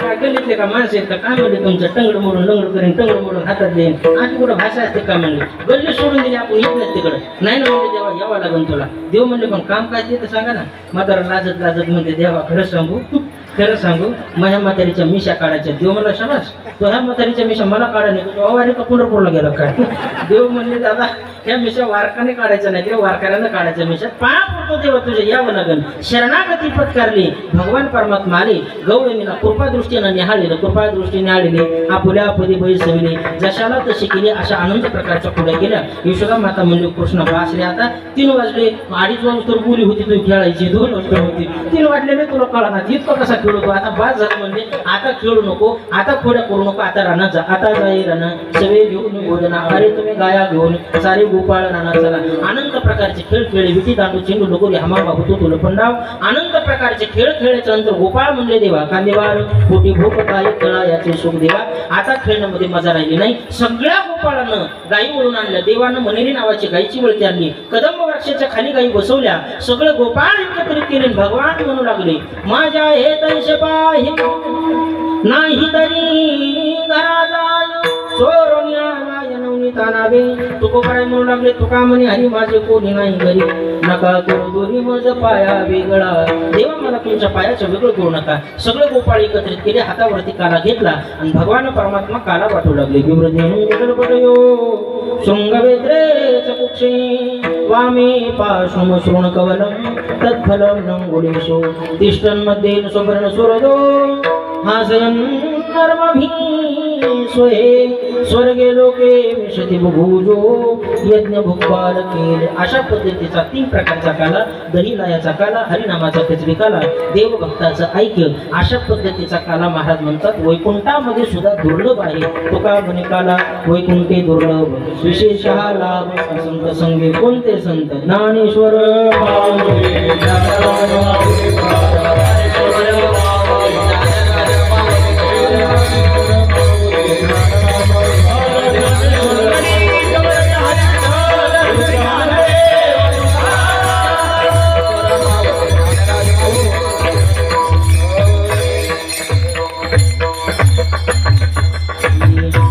S1: काय गल्लीतले का माणसं आहेत का काय म्हणले तुमचं टंगड मोडून लंगड करीन टंगड मोडून हातात देईन अशी कुठं भाषा असते का म्हणले. गल्ली सोडून दिली आपण येत नाही तिकडं. नाही ना म्हणजे देवा यावं लागेल तुला. देव म्हणले पण काम काय ते तर सांगा ना. म्हातारा लाजत म्हणते देवा खरंच सांगू खरं सांगू माझ्या म्हातारीच्या मिशा काढायच्या देव मला शाबास तो ह्या म्हातारीच्या मिशा मला काढा नाही तो अवारी का पंढरपूरला गेला काय देव म्हणले दादा ह्या मिशा वारकाने काढायच्या नाही किंवा वारकऱ्यानं काढायच्या मिशा पाया पडतो तेव्हा तुझ्या यावं लागेल शरणागती पत्कारली भगवान परमात्मा आले गवळणीला कृपा दृष्टीनं निहाळलेलं कृपा दृष्टीने आलेले आपुल्या पदी बैल सविले जशाला तशी केली अशा अनंत प्रकारच्या पुढे गेल्या यशोदा माता म्हणजे कृष्ण बासले आता 3 वाजले 2:30 वाजता बोली होती तू खेळायची 2 वाजता होती 3 वाजलेले तुला कळना इतका कसा खेळतो आता बास झालं म्हणजे आता खेळू नको आता खोड्या करू नको आता राणा जा आता जाई राणा सवे घेऊन भोजना अरे तुम्ही गाया घेऊन सारे गोपाळ राणा चला अनंत प्रकारचे खेळ खेळले विटी दांडू चेंडू लगोरी हमा बाबू तुला पंडाव अनंत प्रकारचे खेळ खेळायच्या नंतर गोपाळ म्हणले देवा कांदेवार पोटी भूक काय खेळा याचे सुख देवा आता खेळण्यामध्ये मजा राहिली नाही सगळ्या गोपाळानं गायी वळून आणल्या देवानं मनेरी नावाची गायीची वळती आणली कदंब वृक्षाच्या खाली गायी बसवल्या सगळे गोपाळ एकत्रित केले भगवान म्हणू लागले माझ्या हे तैश पाहि नाही तरी घरा जाय सोरोनिया नवनी तानावे तुको काय म्हणू लागले तुका म्हणे हरी माझे कोणी नाही घरी नका करू दोरी मज पाया वेगळा देवा मला तुमच्या पायाचं वेगळं करू नका सगळे गोपाळ एकत्रित केले हातावरती काला घेतला आणि भगवान परमात्मा काला वाटू लागले विवृद्धेयो शृंगवेद्रेच कुक्षे वामे पाशुम शृण कवलम तत्फलम नंगुलेशो तिष्ठन्मध्ये सुवर्ण सुरदो हासयन् नर्मभी स्वये स्वर्गे लोके विशती भुजो यज्ञ भुक्पाल केले अशा पद्धतीचा 3 प्रकारचा काला दहीलायाचा काला हरिनामाचा खचरी काला देवभक्ताचं ऐक्य अशा पद्धतीचा काला महाराज म्हणतात वैकुंठामध्ये सुद्धा दुर्लभ आहे तुका म्हणे काला वैकुंठे दुर्लभ विशेषः लाभ संत संगे कोणते संत ज्ञानेश्वर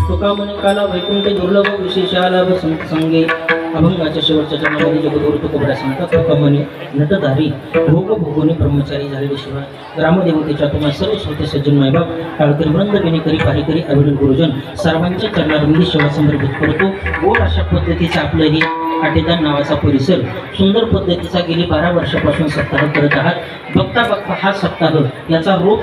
S1: तुकामने काला वैकुंठ दुर्लभ विशेषालाभ संत संगे अभंगाच्या शेवटच्या चरणामध्ये जगद्गुरु तुकोबरास म्हणतात तुकामने नटधारी भोग भोगोनी ब्रह्मचारी झालेले शिवाय ग्रामदेवतेच्या तुम्हा सर्व श्रोते सज्जन मायबाप टाळकरी वृंद बेनेकरी पारेकरी अभिनव गुरुजन सर्वांच्या चरणारविंदी सेवा समर्पित करतो गोड अशा पद्धतीचा आपलं हे काटेदान नावाचा परिसर सुंदर पद्धतीचा गेली 12 वर्षापासून सप्ताह करत आहात बघता बघता हा सप्ताह याचा रोप